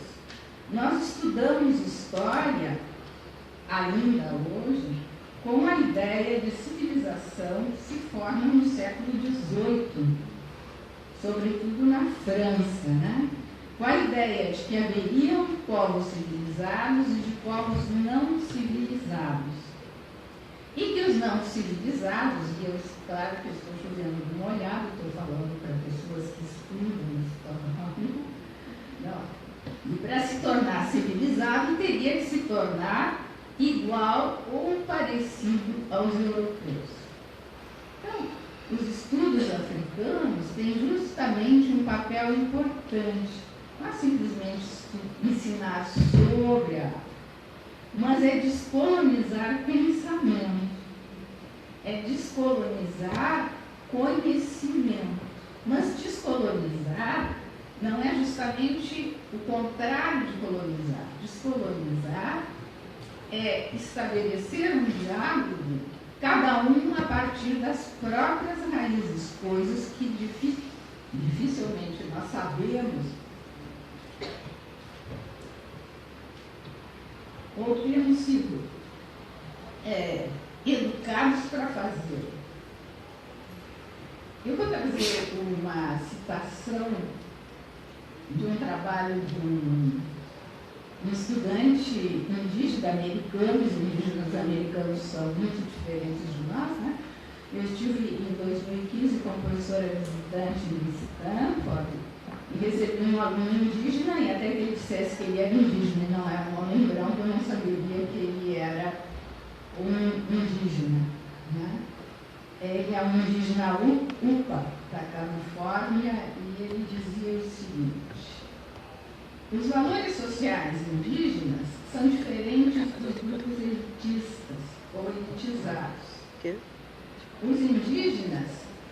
Nós estudamos história, ainda hoje, como a ideia de civilização se forma no século XVIII, sobretudo na França, né? Com a ideia de que haveriam povos civilizados e de povos não civilizados. E que os não civilizados, e eu, claro que eu estou chovendo de molhado, estou falando para pessoas que estudam, não. E para se tornar civilizado, teria que se tornar igual ou parecido aos europeus. Então, os estudos africanos têm justamente um papel importante. Não é simplesmente ensinar sobre a África, mas é descolonizar pensamento, é descolonizar conhecimento. Mas descolonizar não é justamente o contrário de colonizar. Descolonizar é estabelecer um diálogo, cada um a partir das próprias raízes, coisas que dificilmente nós sabemos ou temos sido educados para fazer. Eu vou trazer uma citação de um trabalho de um estudante indígena americano. Os indígenas americanos são muito diferentes de nós, né? Eu estive em 2015 com a professora visitante em Stanford e recebi um aluno indígena, e até que ele dissesse que ele era indígena e não era um homem branco, eu não saberia que ele era um indígena, né? Ele é um indígena Upa, da Califórnia, e ele dizia o seguinte: os valores sociais indígenas são diferentes dos grupos elitistas ou elitizados. Os indígenas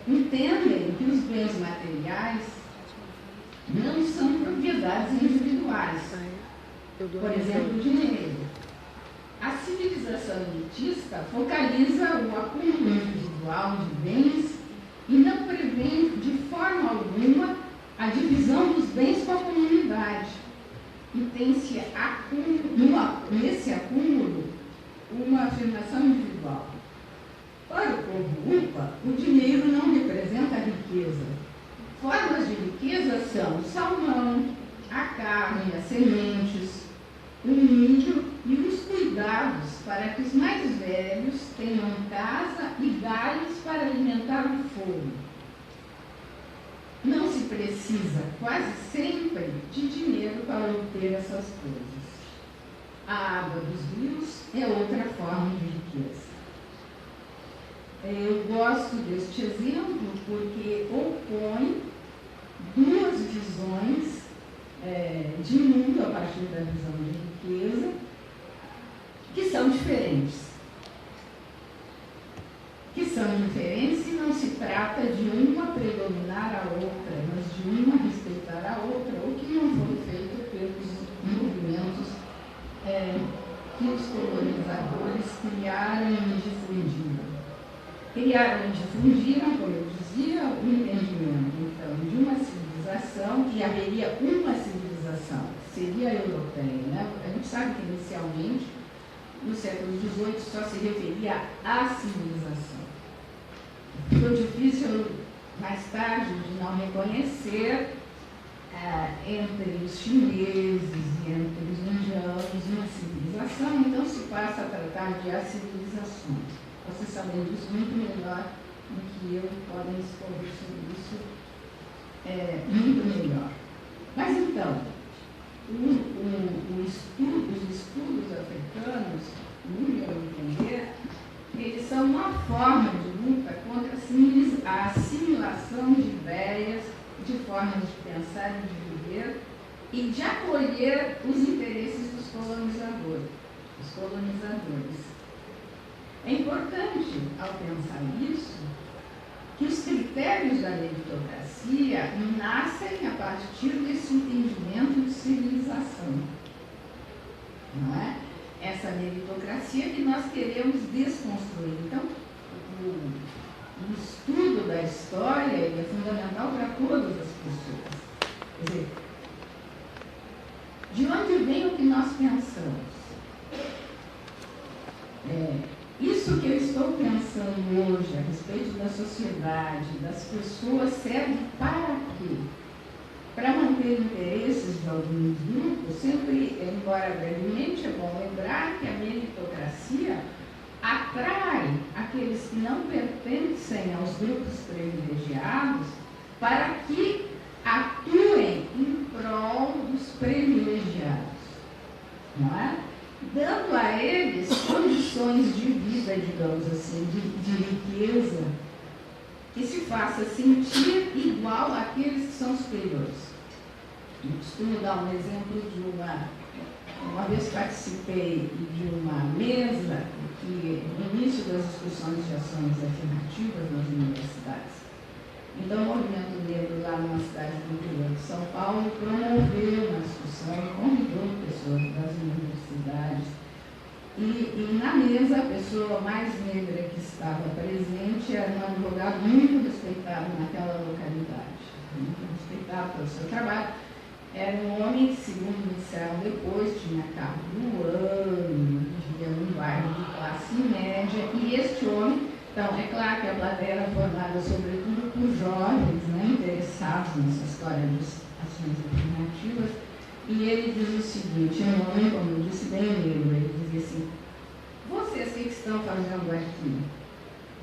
entendem que os bens materiais não são propriedades individuais, por exemplo, o dinheiro. A civilização elitista focaliza o acúmulo individual de bens e não prevê de forma alguma a divisão dos bens com a comunidade. E tem-se nesse acúmulo uma afirmação individual. Para o povo Upa, o dinheiro não representa a riqueza. Formas de riqueza são o salmão, a carne, as sementes, o milho e os cuidados para que os mais velhos tenham casa e galhos para alimentar o fogo. Não se precisa, quase sempre, de dinheiro para obter essas coisas. A água dos rios é outra forma de riqueza. Eu gosto deste exemplo porque opõe duas visões de mundo a partir da visão de riqueza, que são diferentes. E não se trata de uma predominar a outra, mas de uma respeitar a outra, o que não foi feito pelos movimentos que os colonizadores criaram e difundiram. Criaram e difundiram, como eu dizia, o entendimento, então, de uma civilização, que haveria uma civilização, que seria a europeia, né? A gente sabe que inicialmente, no século XVIII, só se referia à civilização. Foi difícil, mais tarde, de não reconhecer entre os chineses e entre os indianos uma civilização, então se passa a tratar de as civilizações. Vocês sabem disso muito melhor do que eu, podem discorrer sobre isso muito melhor. Mas então, os estudos africanos, no meu entender, eles são uma forma de luta contra a assimilação de ideias, de formas de pensar e de viver, e de acolher os interesses dos colonizadores. É importante, ao pensar isso, que os critérios da meritocracia nascem a partir desse entendimento de civilização. Não é? Essa meritocracia que nós queremos desconstruir. Então, o estudo da história é fundamental para todas as pessoas. Quer dizer, de onde vem o que nós pensamos? isso que eu estou pensando hoje a respeito da sociedade, das pessoas, serve para quê? Para manter interesses de alguns grupos, sempre, embora brevemente, é bom lembrar que a meritocracia atrai aqueles que não pertencem aos grupos privilegiados para que atuem em prol dos privilegiados, não é? Dando a eles condições de vida, digamos assim, de riqueza, que se faça sentir igual àqueles que são superiores. Eu costumo dar um exemplo de uma vez participei de uma mesa que, no início das discussões de ações afirmativas nas universidades. Então, o Movimento Negro, lá numa cidade do interior de São Paulo, promoveu uma discussão e convidou pessoas das universidades. E na mesa, a pessoa mais negra que estava presente era um advogado muito respeitado naquela localidade, muito respeitado pelo seu trabalho. Era um homem que, segundo me disseram depois, tinha carro do ano, vivia num bairro de classe média, e este homem, então, é claro que a plateia era formada sobretudo por jovens, né, interessados nessa história de ações afirmativas, e ele diz o seguinte, um homem, como eu disse, bem negro, ele dizia assim: vocês o que estão fazendo aqui?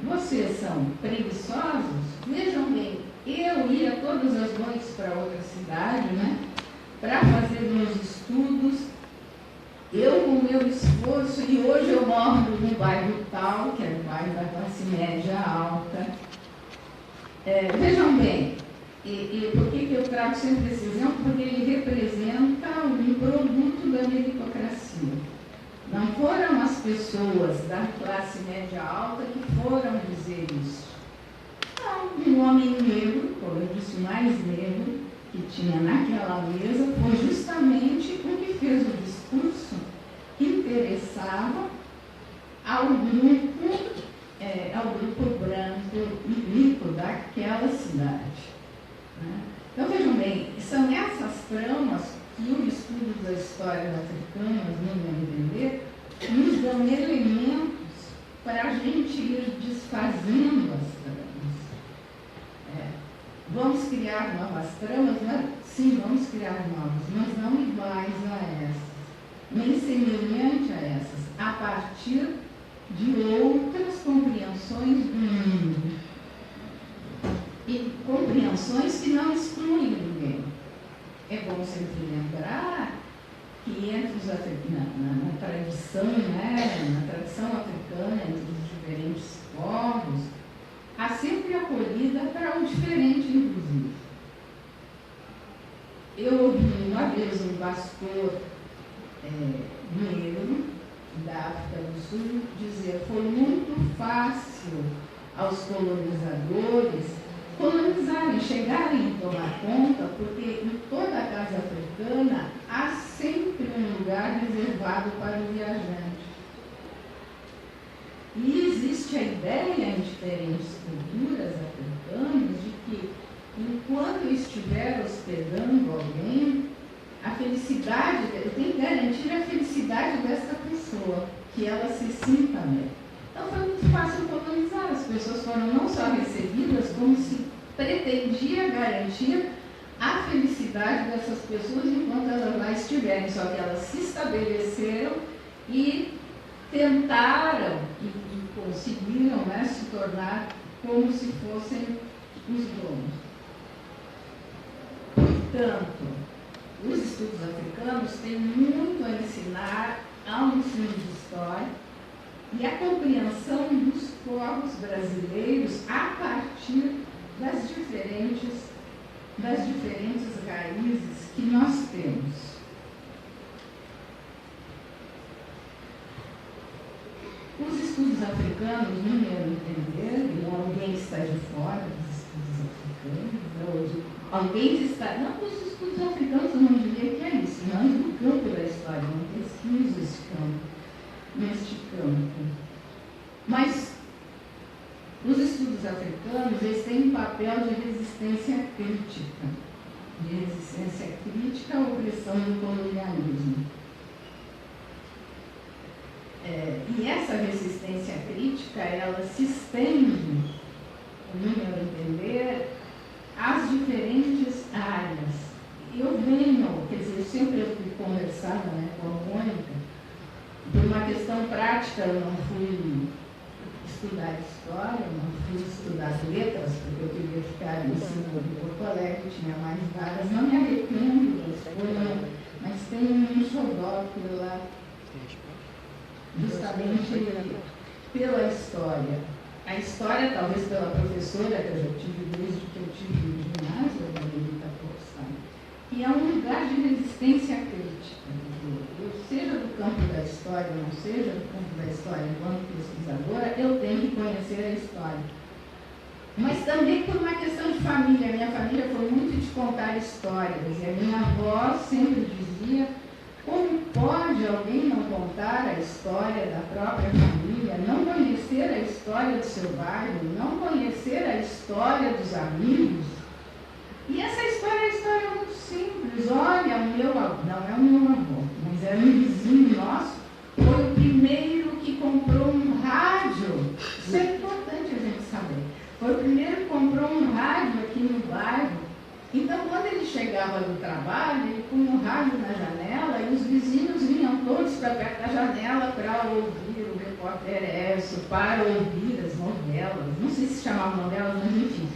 Vocês são preguiçosos? Vejam bem, eu ia todas as noites para outra cidade, né, para fazer meus estudos, eu com o meu esforço, e hoje eu moro no bairro tal, que é o bairro da classe média alta. Vejam bem, e por que eu trago sempre esse exemplo? Porque ele representa um produto da meritocracia. Não foram as pessoas da classe média alta que foram dizer isso. Não, um homem negro, como eu disse, o mais negro que tinha naquela mesa, foi justamente o que fez o discurso que interessava ao grupo branco e rico daquela cidade, né? Então, vejam bem, são essas tramas que o estudo das histórias africanas, no meu entender, nos dão elementos para a gente ir desfazendo as tramas. Vamos criar novas tramas? Né? Sim, vamos criar novas, mas não iguais a essas, nem semelhante a essas, a partir de outras compreensões do mundo. E compreensões que não excluem ninguém. É bom sempre lembrar que entre os na tradição, né, na tradição africana, entre os diferentes povos, há sempre acolhida para o diferente, inclusive. Eu ouvi uma vez um pastor negro da África do Sul dizer: foi muito fácil aos colonizadores colonizarem, chegarem e tomar conta, porque em toda a casa africana há sempre um lugar reservado para o viajante. E existe a ideia em diferentes culturas africanas de que, enquanto estiver hospedando alguém, a felicidade, tem que garantir a felicidade dessa pessoa, que ela se sinta bem. Então foi muito fácil colonizar, as pessoas foram não só recebidas, como se pretendia garantir a felicidade dessas pessoas enquanto elas lá estiverem, só que elas se estabeleceram e tentaram e conseguiram, né, se tornar como se fossem os donos. Portanto, os estudos africanos têm muito a ensinar ao ensino de história e a compreensão dos povos brasileiros a partir das diferentes raízes que nós temos. Os estudos africanos, no meu entender, e alguém está de fora dos estudos africanos, alguém que está, não dos estudos africanos, eu não diria que é isso, mas no campo da história, não pesquiso neste campo. Mas os estudos africanos, eles têm um papel de resistência crítica à opressão do colonialismo. E essa resistência crítica se estende, no meu entender, às diferentes áreas. Eu venho, quer dizer, eu sempre conversava, né, com a Mônica, por uma questão prática. Eu não fui estudar história, eu não fui estudar letras, porque eu queria ficar em cima do Porto Alegre, tinha mais vagas. Não me arrependo da escolha, mas tenho um xodó justamente pela história. A história, talvez pela professora, que eu já tive desde que eu tive o ginásio, a Benedita Porçai, que é um lugar de resistência crítica. Eu, seja do campo da história, ou não seja do campo da história, enquanto pesquisadora, eu tenho que conhecer a história. Mas também por uma questão de família. A minha família foi muito de contar histórias, e a minha avó sempre dizia: como pode alguém não contar a história da própria família, não conhecer a história do seu bairro, não conhecer a história dos amigos? E essa história é uma história muito simples. Olha, o meu avô, não é o meu avô, mas é um vizinho nosso, foi o primeiro que comprou um rádio. Isso é importante a gente saber. Foi o primeiro que comprou um rádio aqui no bairro. Então, quando ele chegava do trabalho, ele punha o rádio na janela e os vizinhos vinham todos para perto da janela para ouvir o repórter Écio, para ouvir as novelas, não sei se chamavam novelas, mas enfim,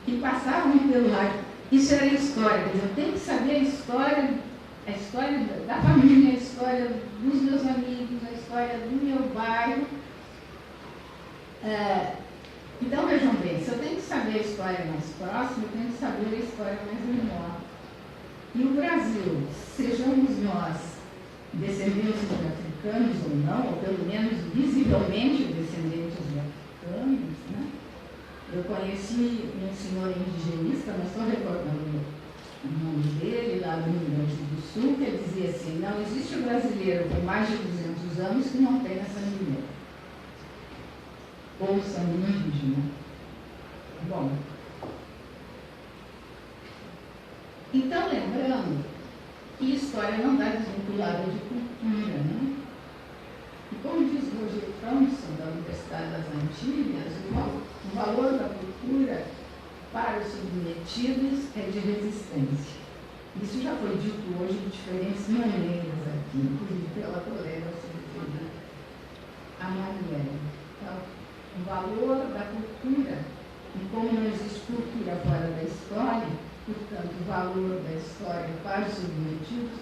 que passavam pelo rádio. Isso era história, quer dizer, eu tenho que saber a história da família, a história dos meus amigos, a história do meu bairro. Então, vejam bem, se eu tenho que saber a história mais próxima, eu tenho que saber a história mais remota. E o Brasil, sejamos nós descendentes de africanos ou não, ou pelo menos visivelmente descendentes de africanos, né? Eu conheci um senhor indigenista, não estou recordando o nome dele, lá no Rio Grande do Sul, que ele dizia assim: não existe brasileiro com mais de 200 anos que não tenha sangue negro ou sangue indígena. Bom, então lembrando que história não está desvinculada de cultura, né? E como diz Roger Thompson, da Universidade das Antilhas, o valor da cultura para os submetidos é de resistência. Isso já foi dito hoje de diferentes maneiras aqui, inclusive pela colega a Marielle. Então, o valor da cultura, e como não existe cultura fora da história, portanto, o valor da história para os submetidos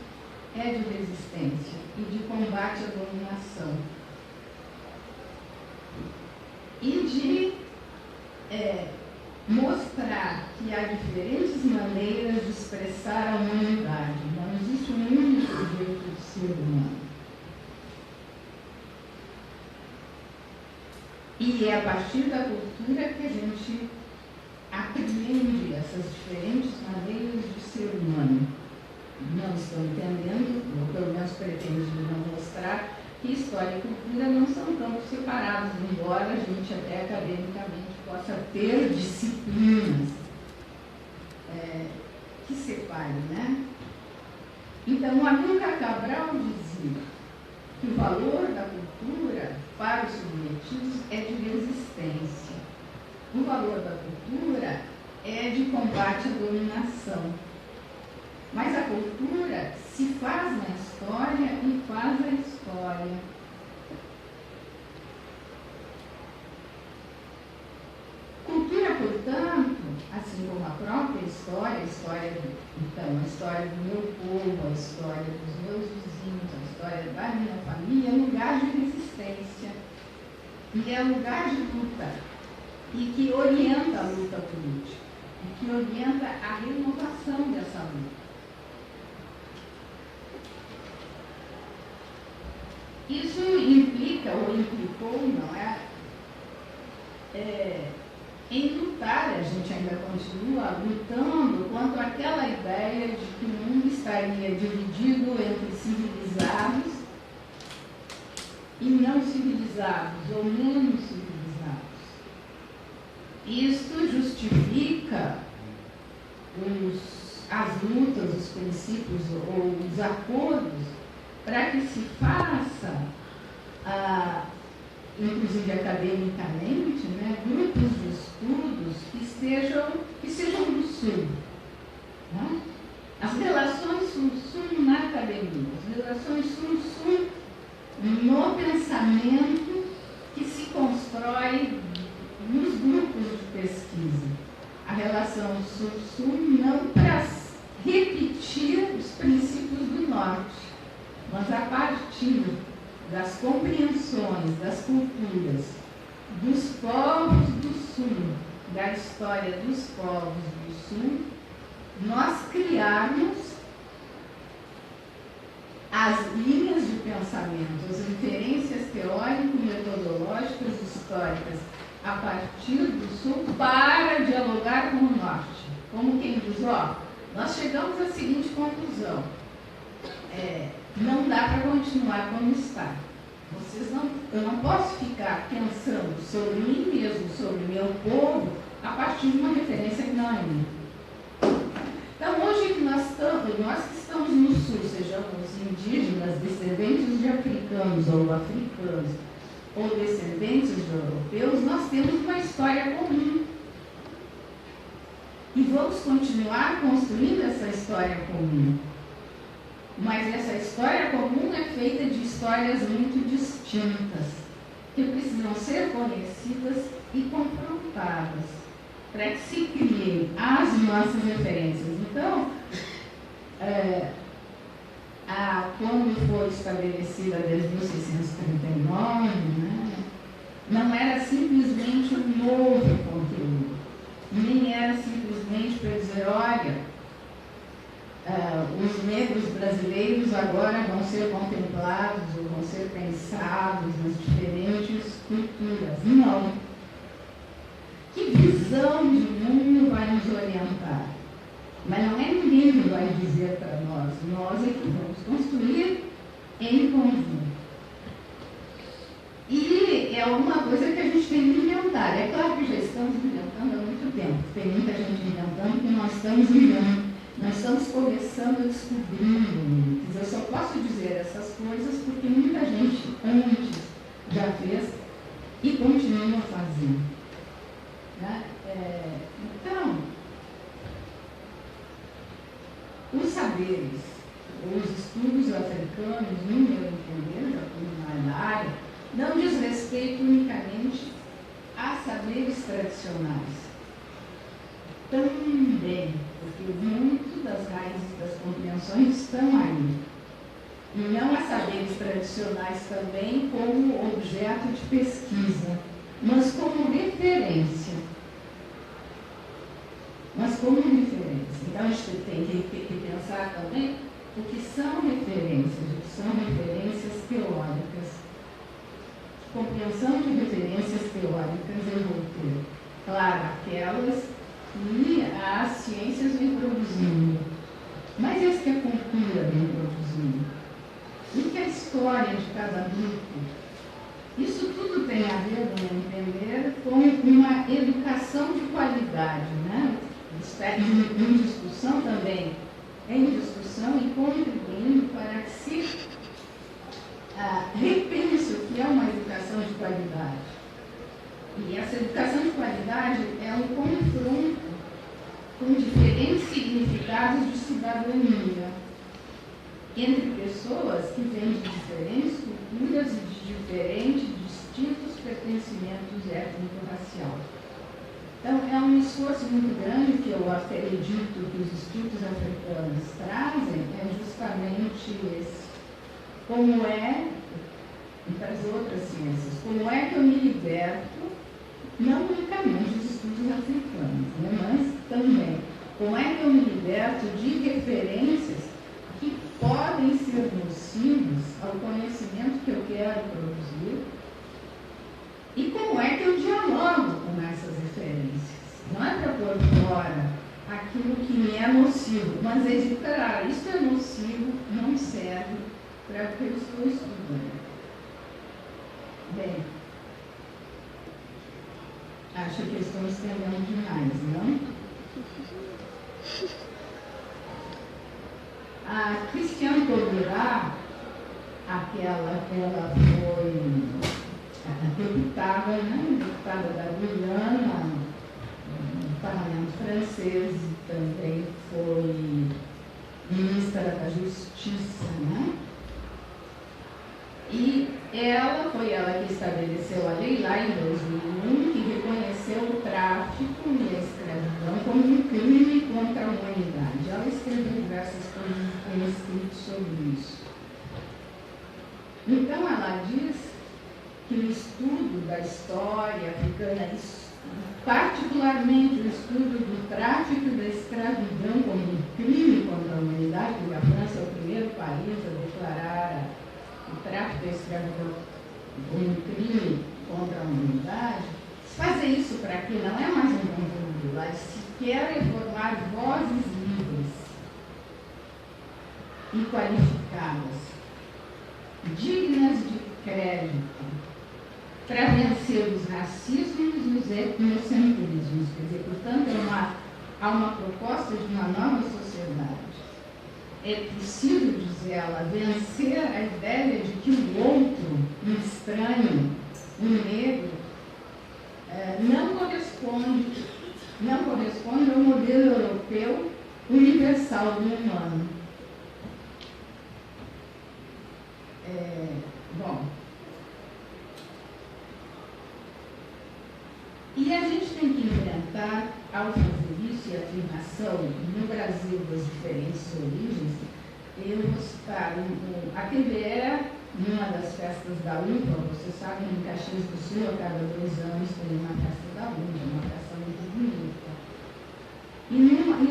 é de resistência e de combate à dominação. E de mostrar que há diferentes maneiras de expressar a humanidade. Não existe um único jeito de ser humano. E é a partir da cultura que a gente apreende essas diferentes maneiras de ser humano. Não estou entendendo, ou pelo menos pretendi não mostrar, que história e cultura não são campos separados, embora a gente até academicamente possa ter disciplinas que separem, né? Então, Amílcar Cabral dizia que o valor da cultura para os submetidos é de resistência. O valor da cultura é de combate à dominação. Mas a cultura se faz na história e faz a história. Cultura, portanto, assim como a própria história, a história do meu povo, a história dos meus vizinhos, a história da minha família, é lugar de resistência. E é lugar de luta. E que orienta a luta política. E que orienta a renovação dessa luta. Isso implica, ou implicou, não é? Em lutar, a gente ainda continua lutando quanto àquela ideia de que o mundo estaria dividido entre civilizados e não civilizados, ou menos civilizados. Isto justifica as lutas, os princípios ou os acordos para que se faça inclusive academicamente, né, grupos de estudos que sejam do Sul. Né? As relações Sul-Sul na academia, as relações Sul-Sul no pensamento que se constrói nos grupos de pesquisa. A relação Sul-Sul não para repetir os princípios do Norte, mas a partir das compreensões, das culturas, dos povos do Sul, da história dos povos do Sul, nós criarmos as linhas de pensamento, as referências teórico-metodológicas históricas a partir do Sul para dialogar com o Norte. Como quem diz, nós chegamos à seguinte conclusão: não dá para continuar como está. Eu não posso ficar pensando sobre mim mesmo, sobre meu povo, a partir de uma referência que não é minha. Então, hoje que nós que estamos no Sul, sejamos indígenas, descendentes de africanos ou africanos, ou descendentes de europeus, nós temos uma história comum. E vamos continuar construindo essa história comum. Mas essa história comum é feita de histórias muito distintas, que precisam ser conhecidas e confrontadas, para que se criem as nossas referências. Então, quando foi estabelecida desde 1639, né, não era simplesmente um novo conteúdo, nem era simplesmente para dizer, olha, os negros brasileiros agora vão ser contemplados ou vão ser pensados nas diferentes culturas. Não. Que visão de mundo vai nos orientar? Mas não é ninguém que vai dizer para nós. Nós é que vamos construir em conjunto. E é uma coisa que a gente tem que inventar. É claro que já estamos inventando há muito tempo. Tem muita gente inventando que nós estamos inventando. Nós estamos começando a descobrir limites. Eu só posso dizer essas coisas porque muita gente antes já fez e continua fazendo. Né? Então, os saberes, os estudos africanos, no meu entender, já fui na área, não diz respeito unicamente a saberes tradicionais. Também, porque muito das raízes das compreensões estão aí. E não a saberes tradicionais também como objeto de pesquisa, mas como referência. Então, a gente tem que pensar também o que são referências teóricas. Compreensão de referências teóricas eu vou ter, claro, aquelas que as ciências vêm produzindo, mas essa que a cultura vem produzindo, e que a história de cada grupo, isso tudo tem a ver, no meu entender, com uma educação de qualidade, né? Está em discussão também, em discussão e contribuindo para que se repense o que é uma educação de qualidade. E essa educação de qualidade é um confronto com diferentes significados de cidadania entre pessoas que vêm de diferentes culturas e de diferentes, distintos pertencimentos étnico-raciais. Então, é um esforço muito grande que eu acredito que os estudos africanos trazem, é justamente esse. Como é, e para as outras ciências, como é que eu me liberto, não unicamente dos estudos africanos, né, mas também, como é que eu me liberto de referências que podem ser nocivos ao conhecimento que eu quero produzir, e como é que eu dialogo com essas referências. Não é para pôr fora aquilo que me é nocivo, mas é de isso é nocivo, não serve para o que eu estou estudando. Bem, acho que estou estendendo demais, não? A Christiane Taubira, ela foi deputada da Guiana, no parlamento francês, e também foi ministra da Justiça, né? E foi ela que estabeleceu a lei lá em 2001, que reconheceu o tráfico e a escravidão como um crime contra a humanidade. Ela escreveu diversas coisas, tem escrito sobre isso. Então, ela diz que o estudo da história africana, particularmente o estudo do tráfico e da escravidão como um crime contra a humanidade, porque a França é o primeiro país a declarar o tráfico e a escravidão como um crime contra a humanidade. Fazer isso para aqui não é mais um conteúdo, mas se quer é formar vozes livres e qualificadas, dignas de crédito, para vencer os racismos e os etnocentrismos. Quer dizer, portanto, há uma proposta de uma nova sociedade. É preciso, diz ela, vencer a ideia de que o outro, um estranho, um negro, não corresponde ao modelo europeu universal do humano. E a gente tem que enfrentar, ao fazer isso e a afirmação no Brasil das diferentes origens, eu vou citar a TVE, numa das festas da UPA, você sabe, em Caxias do Sul, a cada 2 anos tem uma festa da UPA, uma festa muito bonita. E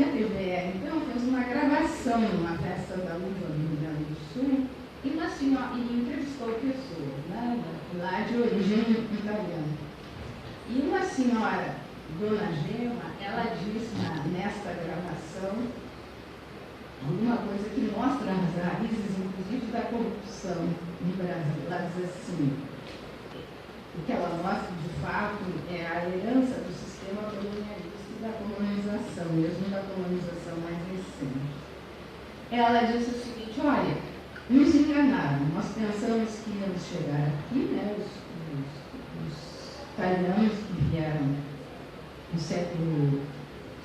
a TVE, então, fez uma gravação numa festa da UPA no Rio Grande do Sul, e uma senhora, e entrevistou pessoas, né, lá de origem italiana. E uma senhora, Dona Gema, ela disse nesta gravação alguma coisa que mostra as raízes, inclusive, da corrupção no Brasil. Ela diz assim, o que ela mostra, de fato, é a herança do sistema colonialista e da colonização, mesmo da colonização mais recente. Ela disse o seguinte, olha, nos enganaram, nós pensamos que íamos chegar aqui, né, os italianos que vieram no século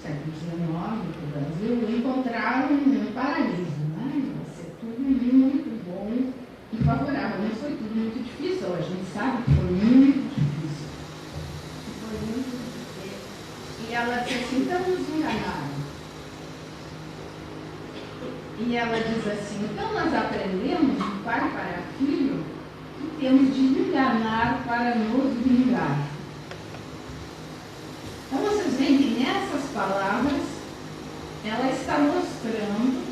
XIX para o Brasil encontraram um paraíso, né? Vai ser tudo muito bom e favorável. Mas foi tudo muito difícil, a gente sabe que foi muito difícil. E ela disse assim, então nos enganaram. E ela diz assim, então nós aprendemos de pai para filho que temos de enganar para nos vingar. Então vocês veem que nessas palavras ela está mostrando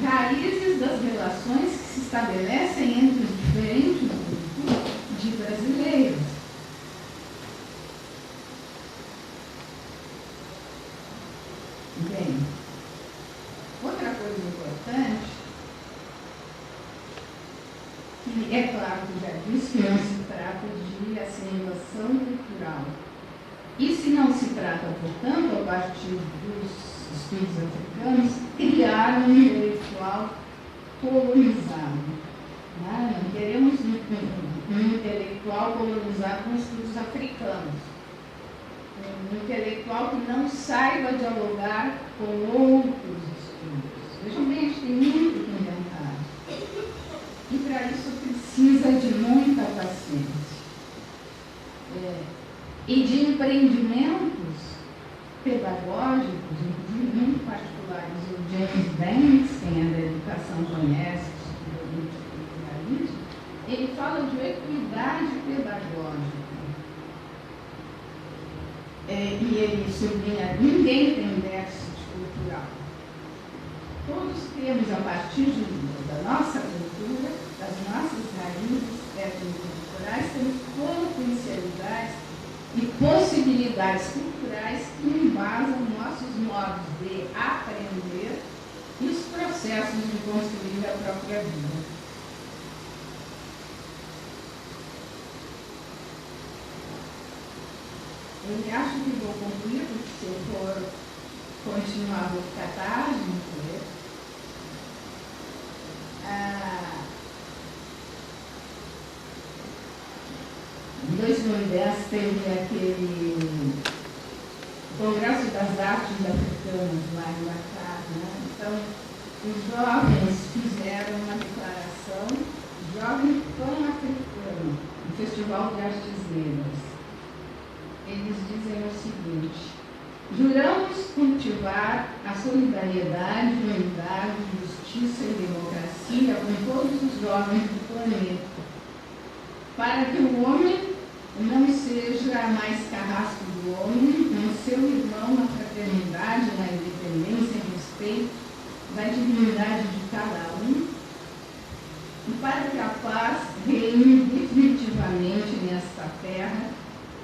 raízes das relações que se estabelecem entre os diferentes grupos de brasileiros. Bem, outra coisa importante, que é claro que já disse que não se trata de assimilação cultural. E se não se trata, portanto, a partir dos estudos africanos, criar um intelectual colonizado. Né? Não queremos um intelectual colonizado com estudos africanos. Um intelectual que não saiba dialogar com outros estudos. Vejam bem, a gente tem muito que inventar. E para isso precisa de muita paciência. E de empreendimentos pedagógicos, inclusive muito particulares. O James Banks, quem é da educação conhece, ele fala de equidade pedagógica. E ele sublinha, ninguém tem déficit cultural. Todos temos, a partir da nossa cultura, das nossas raízes étnico-culturais, temos potencialidades e possibilidades culturais que embasam nossos modos de aprender e os processos de construir a própria vida. Eu me acho que vou concluir, porque se eu for continuar, vou ficar tarde, entendeu? 2010 teve aquele Congresso das Artes Africanas lá em Dakar, né? Então, os jovens fizeram uma declaração, Jovem Pan-Africano, no Festival de Artes Negras. Eles dizem o seguinte: juramos cultivar a solidariedade, unidade, justiça e democracia com todos os jovens do planeta, para que o homem não seja mais carrasco do homem, mas seu irmão na fraternidade, na independência e respeito da dignidade de cada um, e para que a paz reine definitivamente nesta terra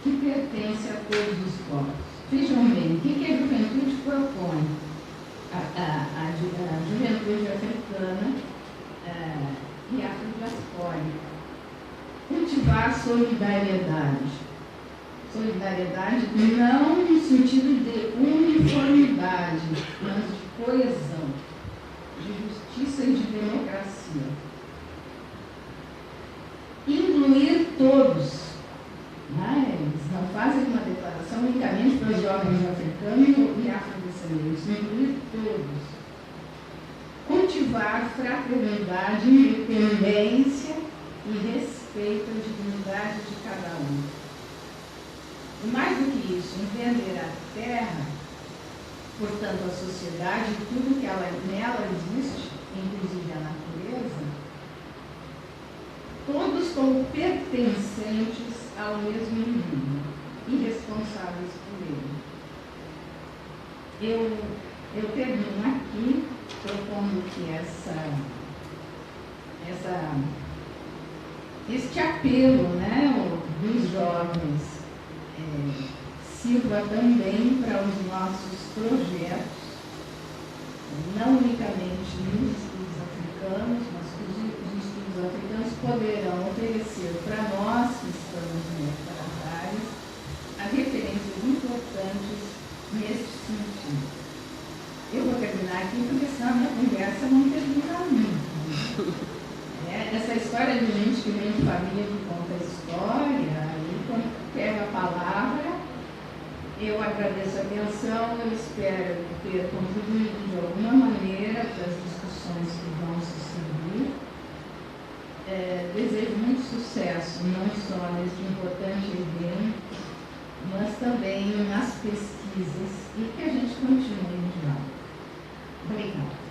que pertence a todos os povos. Vejam bem, o que a juventude propõe? A juventude africana e afrodiaspórica. Cultivar solidariedade. Solidariedade não no sentido de uniformidade, mas de coesão, de justiça e de democracia. Incluir todos. Eles não fazem uma declaração unicamente para os jovens africanos e afrodescendentes, incluir todos. Cultivar fraternidade, independência e respeito à dignidade de cada um. E mais do que isso, entender a terra, portanto a sociedade, tudo que nela existe, inclusive a natureza, todos como pertencentes ao mesmo mundo e responsáveis por ele. Eu termino aqui propondo que este apelo, né, dos jovens sirva também para os nossos projetos, não unicamente nos estudos africanos, mas que os estudos africanos poderão oferecer para nós que estamos nessas áreas as referências importantes neste sentido. Eu vou terminar aqui porque senão a minha conversa não termina nunca. Essa história de gente que vem de família que conta a história, aí quando pega a palavra, eu agradeço a atenção, eu espero ter contribuído de alguma maneira para as discussões que vão se seguir. Desejo muito sucesso, não só neste importante evento, mas também nas pesquisas e que a gente continue em diálogo. Obrigada.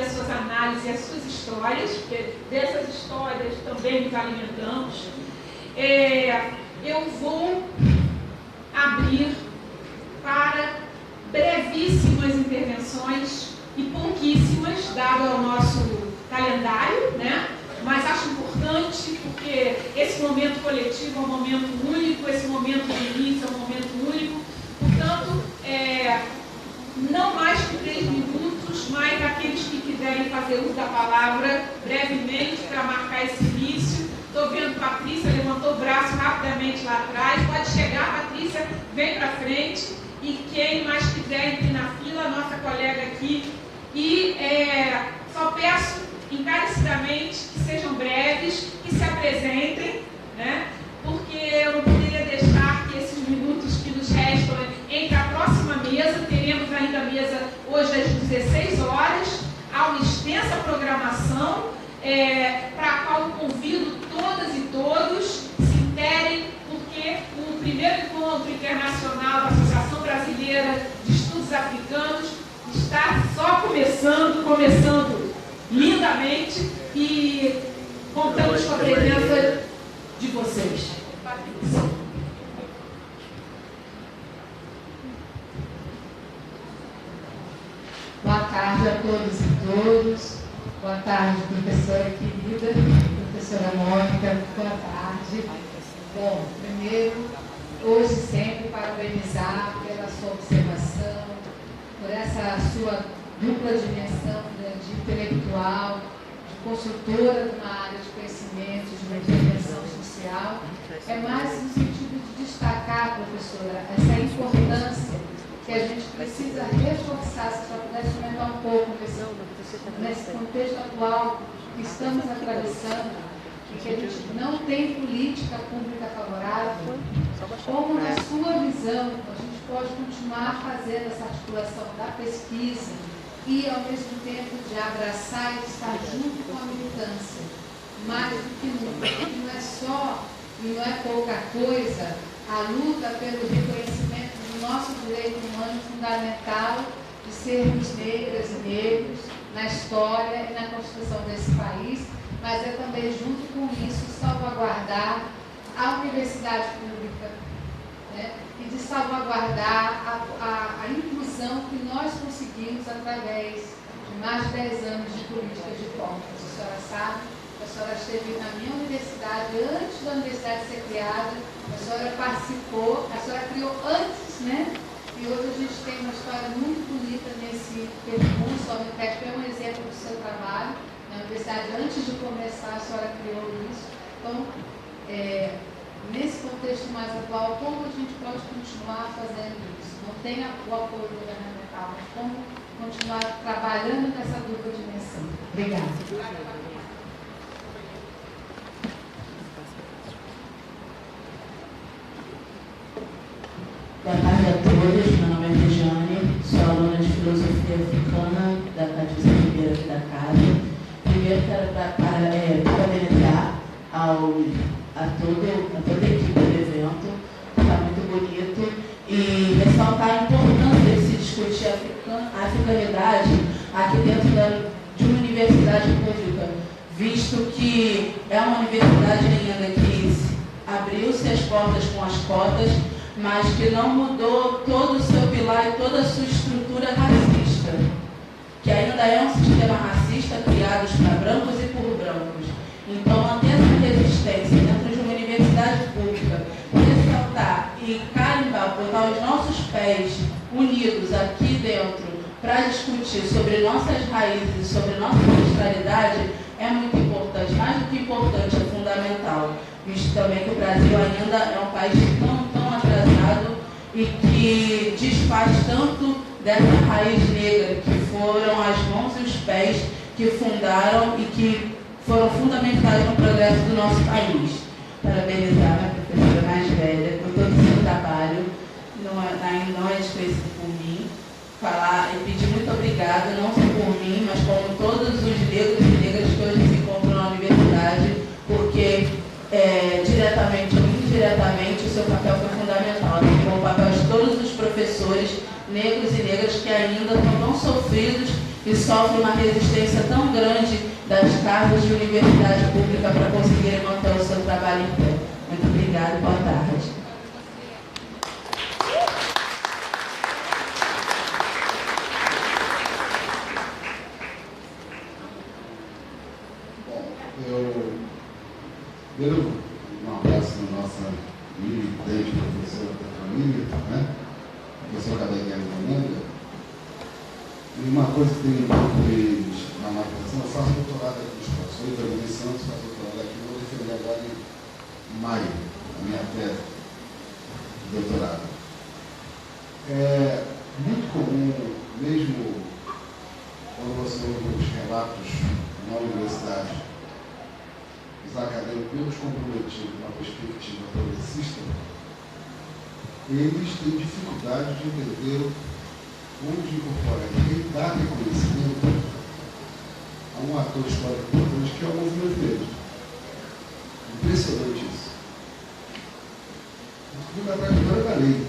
Suas análises e as suas histórias, porque dessas histórias também nos alimentamos. Eu vou abrir para brevíssimas intervenções e pouquíssimas, dado ao nosso calendário, né? Mas acho importante porque esse momento coletivo é um momento único, esse momento de início é um momento único, portanto, não mais que 3 minutos, mas aqueles que quiserem fazer uso da palavra brevemente para marcar esse início. Estou vendo Patrícia levantou o braço rapidamente lá atrás. Pode chegar, Patrícia, vem para frente. E quem mais quiser entre na fila, nossa colega aqui. E só peço encarecidamente que sejam breves, que se apresentem, né? Porque eu não poderia deixar que esses minutos que nos restam entre a próxima mesa, teremos ainda a mesa hoje às 16 horas, há uma extensa programação, para a qual convido todas e todos se interem, porque o primeiro encontro internacional da Associação Brasileira de Estudos Africanos está só começando lindamente, e contamos com a presença de vocês.
Boa tarde a todos e todas. Boa tarde, professora querida, professora Mônica. Boa tarde. Bom, primeiro, hoje sempre parabenizar pela sua observação, por essa sua dupla dimensão de intelectual, de
construtora de uma área de conhecimento, de uma intervenção social, é mais no sentido de destacar, professora, essa importância que a gente precisa reforçar, se só pudesse comentar um pouco nesse contexto atual que estamos atravessando, e que a gente não tem política pública favorável, como na sua visão a gente pode continuar fazendo essa articulação da pesquisa e, ao mesmo tempo, de abraçar e estar junto com a militância, mais do que nunca, porque não é só, e não é pouca coisa, a luta pelo reconhecimento do nosso direito humano fundamental de sermos negras e negros na história e na construção desse país, mas é também, junto com isso, salvaguardar a universidade pública, né? E de salvaguardar a inclusão que nós conseguimos através de mais de 10 anos de políticas de cotas. A senhora sabe, a senhora esteve na minha universidade, antes da universidade ser criada, a senhora participou, a senhora criou antes, né? E hoje a gente tem uma história muito bonita nesse percurso. A Unitec é um exemplo do seu trabalho. Na universidade, antes de começar, a senhora criou isso. Então, nesse contexto mais atual, como a gente pode continuar fazendo isso? Não tem o apoio governamental, mas como continuar trabalhando nessa dupla dimensão? Obrigada.
Boa tarde a todos, meu nome é Regiane, sou aluna de Filosofia Africana da Catifça Ribeira aqui da casa. Primeiro quero parabenizar a toda a equipe do evento, que está muito bonito, e ressaltar a importância de se discutir a africanidade aqui dentro de uma universidade pública, visto que é uma universidade ainda que abriu-se as portas com as cotas, mas que não mudou todo o seu pilar e toda a sua estrutura racista, que ainda é um sistema racista criado para brancos e por brancos. Então, manter essa resistência dentro de uma universidade pública, ressaltar e carimbar, botar os nossos pés unidos aqui dentro para discutir sobre nossas raízes, sobre nossa ancestralidade, é muito importante. Mais do que importante, é fundamental, visto também que o Brasil ainda é um país tão atrasado e que desfaz tanto dessa raiz negra, que foram as mãos e os pés que fundaram e que foram fundamentais no progresso do nosso país. Parabenizar a professora mais velha por todo o seu trabalho, ainda não é desconhecido por mim, falar e pedir muito obrigado, não só por mim, mas como todos os negros e negras que hoje se encontram na universidade, porque diretamente ou indiretamente o seu papel foi fundamental, assim como o papel de todos os professores negros e negras que ainda estão tão sofridos e sofrem uma resistência tão grande das casas de universidade pública para conseguirem manter o seu trabalho em pé. Muito obrigada e boa tarde.
Primeiro, um abraço na nossa militante professora da família, né? Professora Cadeiana Fernanda. E uma coisa que tem um pouco na marcação, eu faço doutorado aqui nos professores, da Luiz Santos, faço doutorado aqui, vou defender agora em maio, a minha tese de doutorado. É muito comum, mesmo quando você ouve os relatos na universidade, os acadêmicos, menos comprometidos com a perspectiva progressista, eles têm dificuldade de entender onde incorporar e dar reconhecimento a um ator histórico importante que é o movimento negro. Impressionante isso. Porque a trajetória da lei.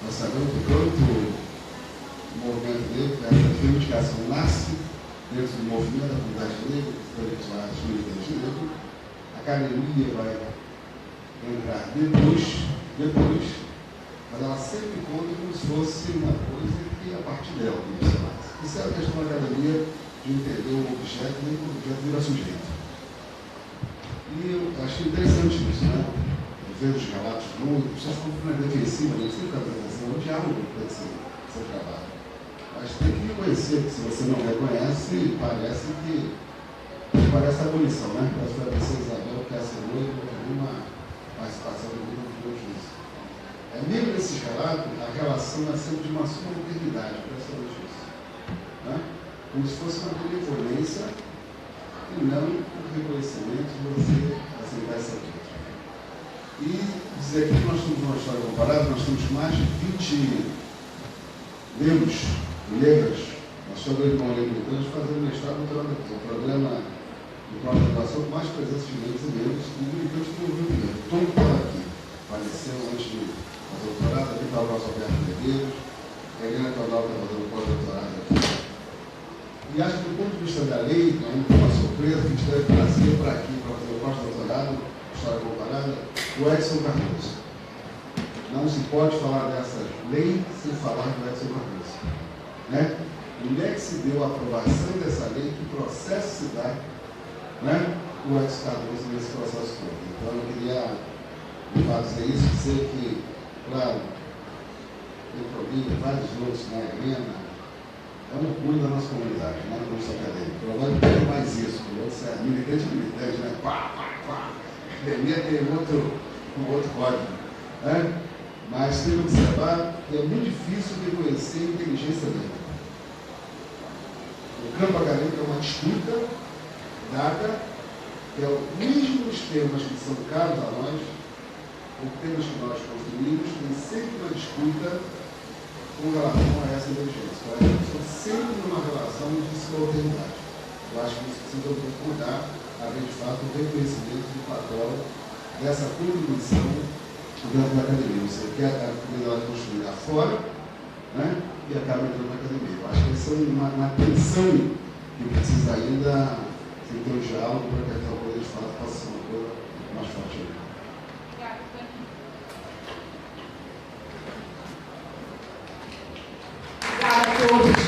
Nós sabemos que quanto o movimento negro, essa reivindicação nasce dentro do movimento da comunidade negra, intelectuais, militantes negros, a academia vai entrar depois, mas ela sempre conta como se fosse uma coisa que a partir dela, isso é a questão da academia de entender o objeto e o objeto vira sujeito. E eu achei interessante isso, né? Eu vejo os relatos longos, as pessoas ficam na defensiva, não sei o que apresentação, o diálogo pode ser seu trabalho. Mas tem que reconhecer que se você não reconhece, parece que parece a abolição, né? Parece que vai ser Isabel, que essa noite vai ter uma participação do livro de juízo. Mesmo nesses relatos, a relação é sempre de uma subalternidade, praticamente isso. Né? Como se fosse uma benevolência e não um reconhecimento de você aceitar essa vida. E dizer aqui que nós temos uma história comparada, nós temos mais de 20 negros e negras, nós somos dois irmãos negros, fazendo mestrado no programa de pós-graduação com mais presença de negros e negros, e militantes do Rio de Janeiro. Todo mundo estava aqui, faleceu antes de fazer o doutorado, aqui estava o nosso Alberto Medeiros, a Helena Teodoro está fazendo pós-doutorado aqui. E acho que do ponto de vista da lei, ainda foi uma surpresa que a gente deve trazer para aqui, para fazer o pós-doutorado, história comparada, o Edson Cardoso. Não se pode falar dessa lei sem falar do Edson Cardoso. Né? Onde é que se deu a aprovação dessa lei, que processo se dá, né? O Edson Cardoso nesse processo todo. Então eu queria, de fato, dizer isso, dizer que, claro, tem Provinha, vários outros, né? Helena, é um orgulho da nossa comunidade, né? No curso acadêmico. Eu agora não quero mais isso, você é militante, né? Pá, pá, pá. Academia tem um outro código, né? Mas tem que observar que é muito difícil reconhecer a inteligência dele. O campo acadêmico é uma disputa dada, que é os mesmos temas que são caros a nós, os temas que nós construímos, tem sempre uma disputa com relação a essa inteligência. A gente está sempre numa relação de subalternidade. Eu acho que isso precisa mudar, haver de fato o reconhecimento do papel dessa contribuição dentro da academia. Você quer a comunidade construída fora, né? E acaba entrando na academia. Eu acho que essa é uma tensão que precisa ainda ter um diálogo para que aquela coisa de fato possa ser uma coisa mais forte.
Obrigada a todos.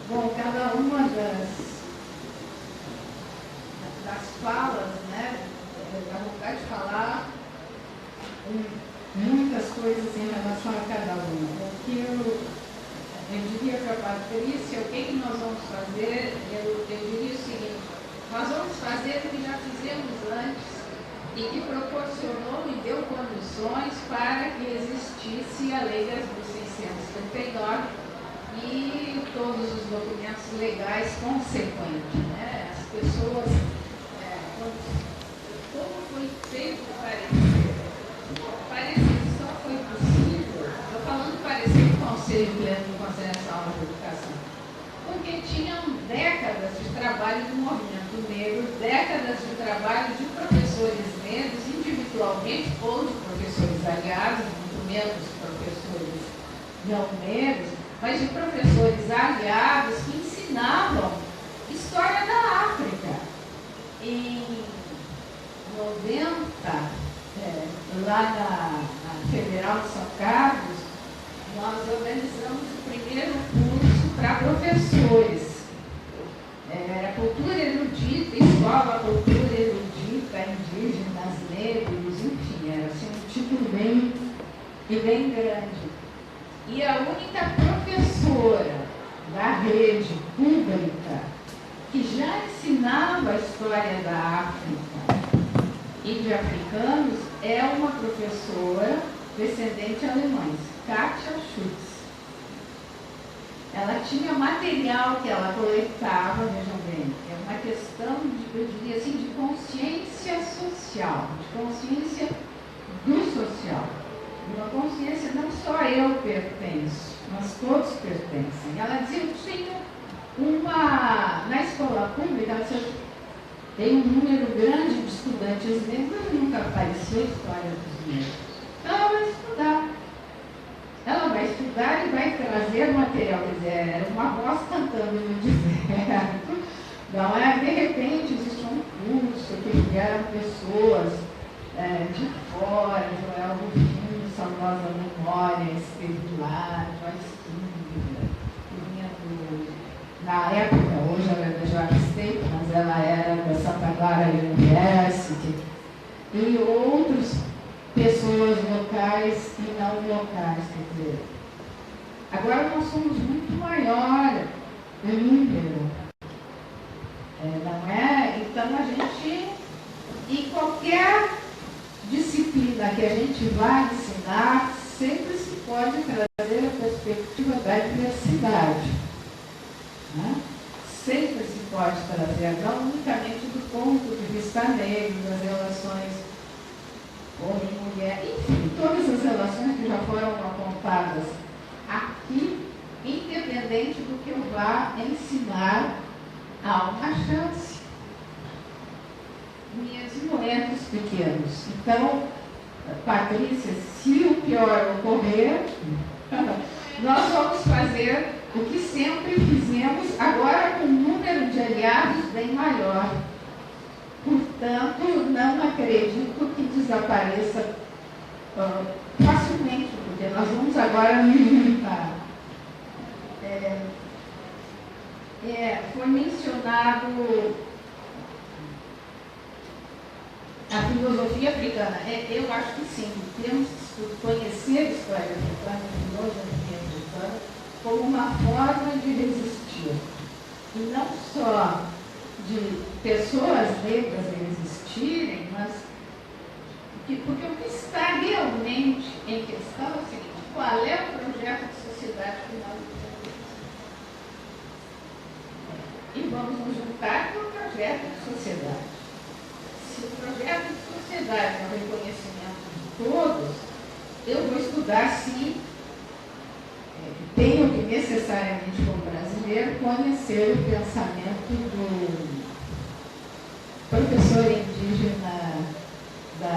Bom, cada uma das falas, né, dá vontade de falar muitas coisas em relação a cada uma. O que eu diria para a Patrícia, o que nós vamos fazer, eu diria o seguinte: nós vamos fazer o que já fizemos antes e que proporcionou e deu condições para que existisse a Lei 10.639 e todos os documentos legais consequentes, né? As pessoas, como foi feito o parecer? O parecer só foi possível, estou falando do parecer do Conselho Pleno do Conselho Nacional de Educação, porque tinham décadas de trabalho do movimento negro, décadas de trabalho de professores negros, individualmente, ou de professores aliados, muito menos professores não negros, mas de professores aliados que ensinavam história da África. Em 90, lá na Federal de São Carlos, nós organizamos o primeiro curso para professores. Era Cultura Erudita, Escola Cultura Erudita, Indígenas, Negros, enfim, era assim, um título bem grande. E a única professora da rede pública que já ensinava a história da África e de africanos é uma professora descendente de alemães, Katia Schutz. Ela tinha material que ela coletava, vejam bem, é uma questão, eu diria assim, de consciência social, de consciência do social. Uma consciência, não só eu pertenço, mas todos pertencem. Ela dizia que tinha na escola pública, tem um número grande de estudantes negros, mas nunca apareceu a história dos negros. Então ela vai estudar. Ela vai estudar e vai trazer material. Quer dizer, era uma voz cantando no deserto. Não é, de repente, existe um curso que vieram pessoas de fora, Joel Rufino, Saudosa Memória, esteve lá, Joyce Kinder, que vinha na época, hoje ela é da Georgia State, mas ela era da Santa Clara University, e outras pessoas locais, e não locais, quer dizer. Agora nós somos muito maior em número. Não é? Então a gente, em qualquer disciplina que a gente vai ensinar, sempre se pode trazer a perspectiva da diversidade. Né? Sempre se pode trazer, não unicamente do ponto de vista negro, das relações homem e mulher, enfim, todas as relações que já foram apontadas aqui, independente do que eu vá ensinar, há uma chance. Mesmo entre os pequenos. Então, Patrícia, se o pior ocorrer, nós vamos fazer o que sempre fizemos, agora com um número de aliados bem maior. Portanto, não acredito que desapareça facilmente, porque nós vamos agora militar. Foi mencionado a filosofia africana. Eu acho que sim, temos que conhecer a história africana, a filosofia africana, como uma forma de resistir. E não só de pessoas negras existirem, mas porque o que está realmente em questão é o seguinte: qual é o projeto de sociedade que nós temos? E vamos nos juntar com o projeto de sociedade. Se o projeto de sociedade é o reconhecimento de todos, eu vou estudar se tenho que necessariamente, como brasileiro, conhecer o pensamento do professor indígena da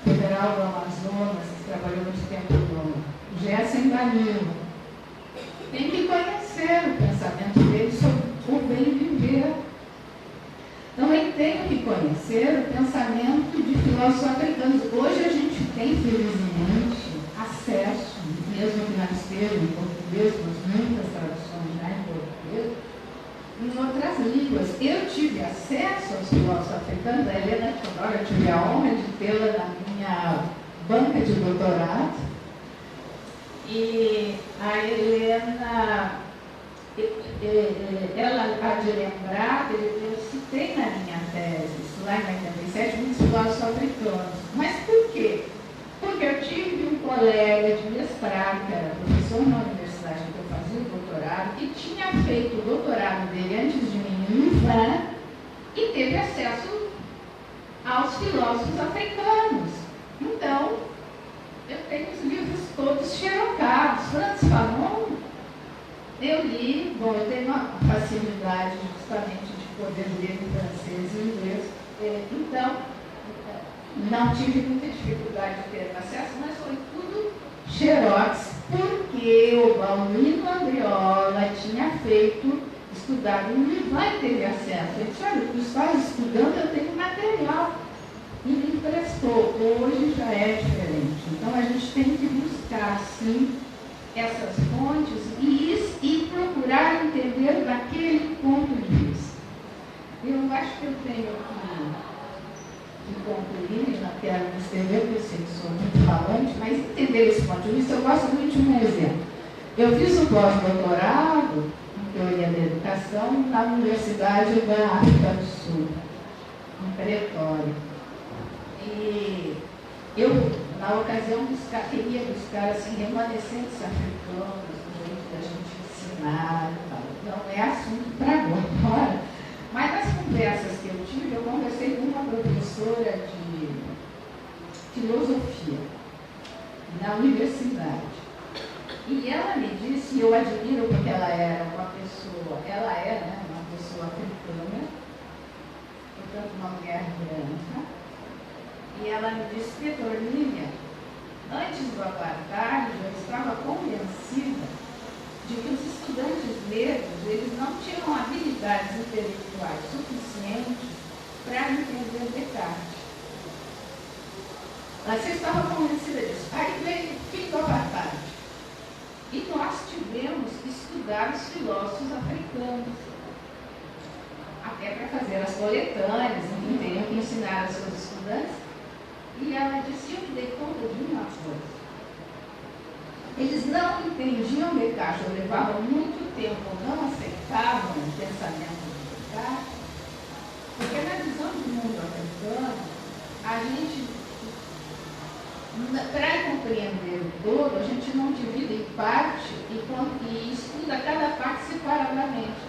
Federal do Amazonas, que trabalhou muito tempo no Gessen Danilo. Tem que conhecer o pensamento dele sobre o bem viver. Também tenho que conhecer o pensamento de filósofos africanos. Hoje a gente tem, felizmente, acesso, mesmo que não esteja em português, mas muitas traduções já em português, em outras línguas. Eu tive acesso aos filósofos africanos, a Helena Chodor, eu tive a honra de tê-la na minha banca de doutorado. E a Helena, ela há de lembrar, eu citei na minha tese, lá em 87, muitos filósofos africanos. Mas por quê? Porque eu tive um colega de mestrado, que era professor na universidade que eu fazia o doutorado, que tinha feito o doutorado dele antes de mim em Ivan e teve acesso aos filósofos africanos. Então, eu tenho os livros todos xerocados. Francis Fanon, eu li, bom, eu tenho uma facilidade justamente de poder ler em francês e inglês, então não tive muita dificuldade de ter acesso, mas foi tudo xerox, porque o Balduino Andreola tinha estudado no Ivan e teve acesso. Ele disse: olha, tu estás estudando, eu tenho material. E me emprestou. Hoje já é diferente. Então a gente tem que buscar, sim, essas fontes e procurar entender daquele ponto de vista. Eu acho que eu tenho que concluir, não quero me estender, porque eu sei que sou muito falante, mas entender esse ponto de vista, eu gosto muito de um exemplo. Eu fiz um pós-doutorado em teoria da educação na Universidade da África do Sul, em Pretória. E eu, na ocasião, queria buscar assim, remanescentes africanos, do jeito da gente ensinar e tal. Não é assunto para agora. Mas nas conversas que eu tive, eu conversei com uma professora de filosofia na universidade. E ela me disse, e eu admiro porque ela era uma pessoa africana, portanto uma mulher branca, e ela me disse: Petrolina, antes do apartheid, eu estava convencida de que os estudantes negros, eles não tinham habilidades intelectuais suficientes para entender Descartes. Você estava convencida disso. Aí veio o fim do apartheid. E nós tivemos que estudar os filósofos africanos, até para fazer as coletâneas, enfim, teriam que ensinar aos seus estudantes. E ela disse: eu me dei conta de uma coisa. Eles não entendiam Descartes, ou levavam muito tempo, não aceitavam o pensamento de Descartes, porque na visão do mundo americano, a gente, para compreender o todo, a gente não divide em parte e estuda cada parte separadamente.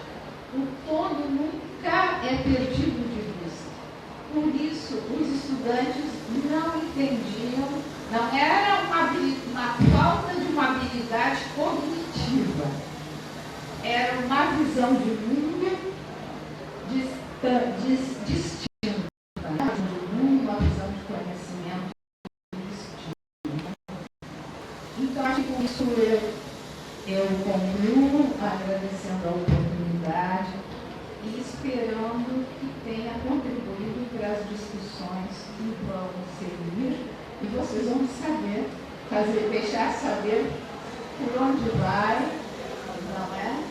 O todo nunca é perdido de vista. Por isso, os estudantes não entendiam, não era uma falta de uma habilidade cognitiva, era uma visão de mundo distinta, uma visão de conhecimento distinta. Então, acho que com isso eu concluo agradecendo a oportunidade e esperando que tenha contribuído para as discussões que vão seguir e vocês vão saber, deixar saber por onde vai, não é?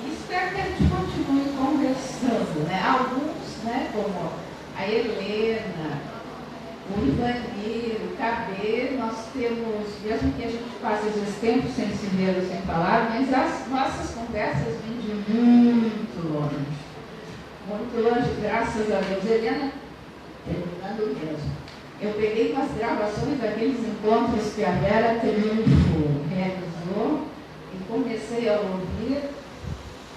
E espero que a gente continue conversando, né? Alguns, né, como a Helena, o Ivanir, o Cabê, nós temos, mesmo que a gente passe às vezes tempo sem se ver ou sem falar, mas as nossas conversas vêm de muito longe, graças a Deus. Helena, terminando mesmo, eu peguei umas gravações daqueles encontros que a Vera Triunfo realizou e comecei a ouvir.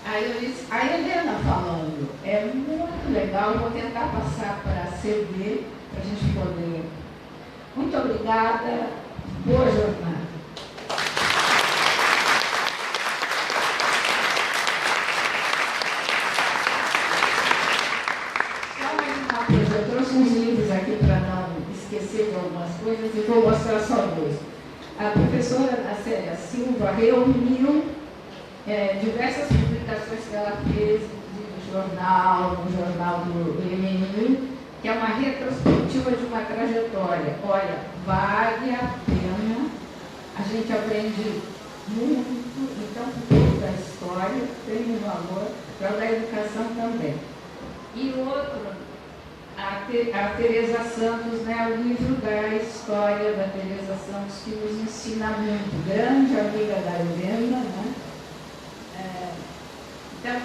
Aí eu disse, a Helena falando, é muito legal, vou tentar passar para CD, para a gente poder. Muito obrigada, boa jornada. Só mais uma coisa, eu trouxe uns livros aqui para não esquecer de algumas coisas e vou mostrar só dois. A professora Nacélia Silva reuniu diversas publicações que ela fez, no jornal do MNU, que é uma retrospectiva de uma trajetória. Olha, vale a pena, a gente aprende muito, então, pouco da história tem um valor, para da educação também. E outro, a Teresa Santos, né, o livro da história da Teresa Santos, que nos ensina muito, grande amiga da Helena, né? Então,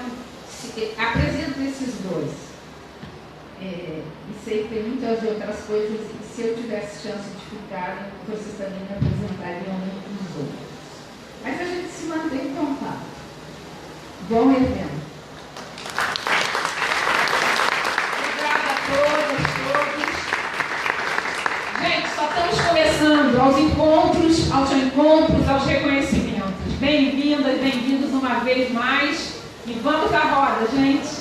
apresento esses dois. E sei que tem muitas outras coisas, e se eu tivesse chance de ficar, vocês também me apresentariam muitos outros. Mas a gente se mantém em contato. Bom evento. Obrigada a todos. Gente, só estamos começando aos encontros, aos reconhecimentos. Bem-vindas, bem-vindos uma vez mais. E vamos à roda, gente.